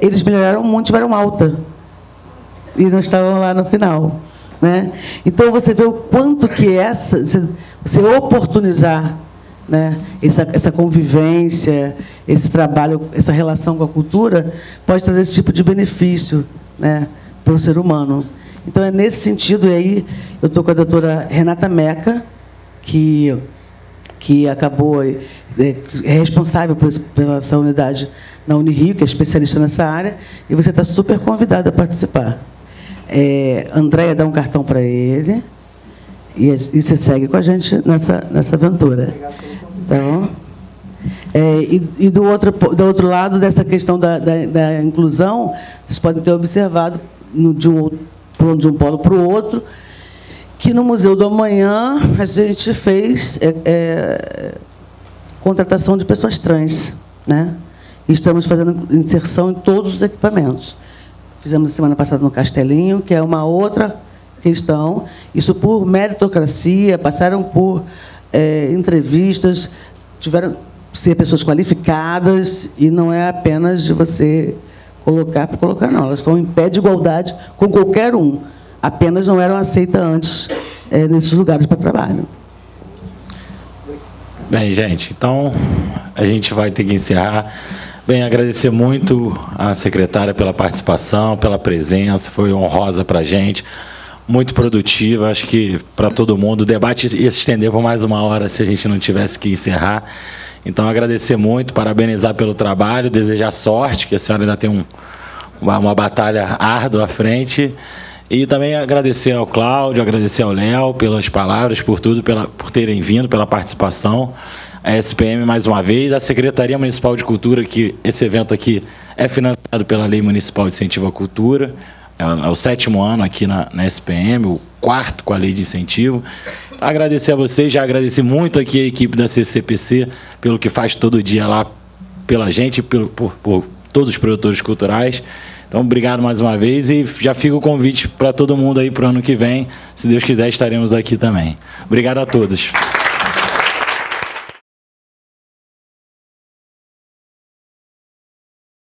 eles melhoraram muito, tiveram alta. E não estavam lá no final. Né? Então, você vê o quanto que você oportunizar, né, essa convivência, esse trabalho, essa relação com a cultura, pode trazer esse tipo de benefício, né, para o ser humano. Então, é nesse sentido, e aí eu estou com a doutora Renata Meca, que acabou é responsável pela essa unidade na Unirio, que é especialista nessa área, e você está super convidado a participar. Andréia dá um cartão para ele, e você segue com a gente nessa aventura. Então, do outro lado, dessa questão da inclusão, vocês podem ter observado, de um polo para o outro, que no Museu do Amanhã a gente fez contratação de pessoas trans, né? E estamos fazendo inserção em todos os equipamentos. Fizemos a semana passada no Castelinho, que é uma outra questão. Isso por meritocracia, passaram por entrevistas, tiveram que ser pessoas qualificadas, e não é apenas de você colocar por colocar, não. Elas estão em pé de igualdade com qualquer um. Apenas não eram aceitas antes nesses lugares para trabalho. Bem, gente, então a gente vai ter que encerrar. Bem, agradecer muito à secretária pela participação, pela presença, foi honrosa para a gente, muito produtiva, acho que para todo mundo. O debate ia se estender por mais uma hora se a gente não tivesse que encerrar. Então, agradecer muito, parabenizar pelo trabalho, desejar sorte, que a senhora ainda tem uma batalha árdua à frente. E também agradecer ao Cláudio, agradecer ao Léo pelas palavras, por tudo, por terem vindo, pela participação. A SPM, mais uma vez, a Secretaria Municipal de Cultura, que esse evento aqui é financiado pela Lei Municipal de Incentivo à Cultura. É o 7º ano aqui na SPM, o 4º com a Lei de Incentivo. Agradecer a vocês, já agradeci muito aqui a equipe da CCPC pelo que faz todo dia lá pela gente, por todos os produtores culturais. Então, obrigado mais uma vez, e já fica o convite para todo mundo aí para o ano que vem. Se Deus quiser, estaremos aqui também. Obrigado a todos.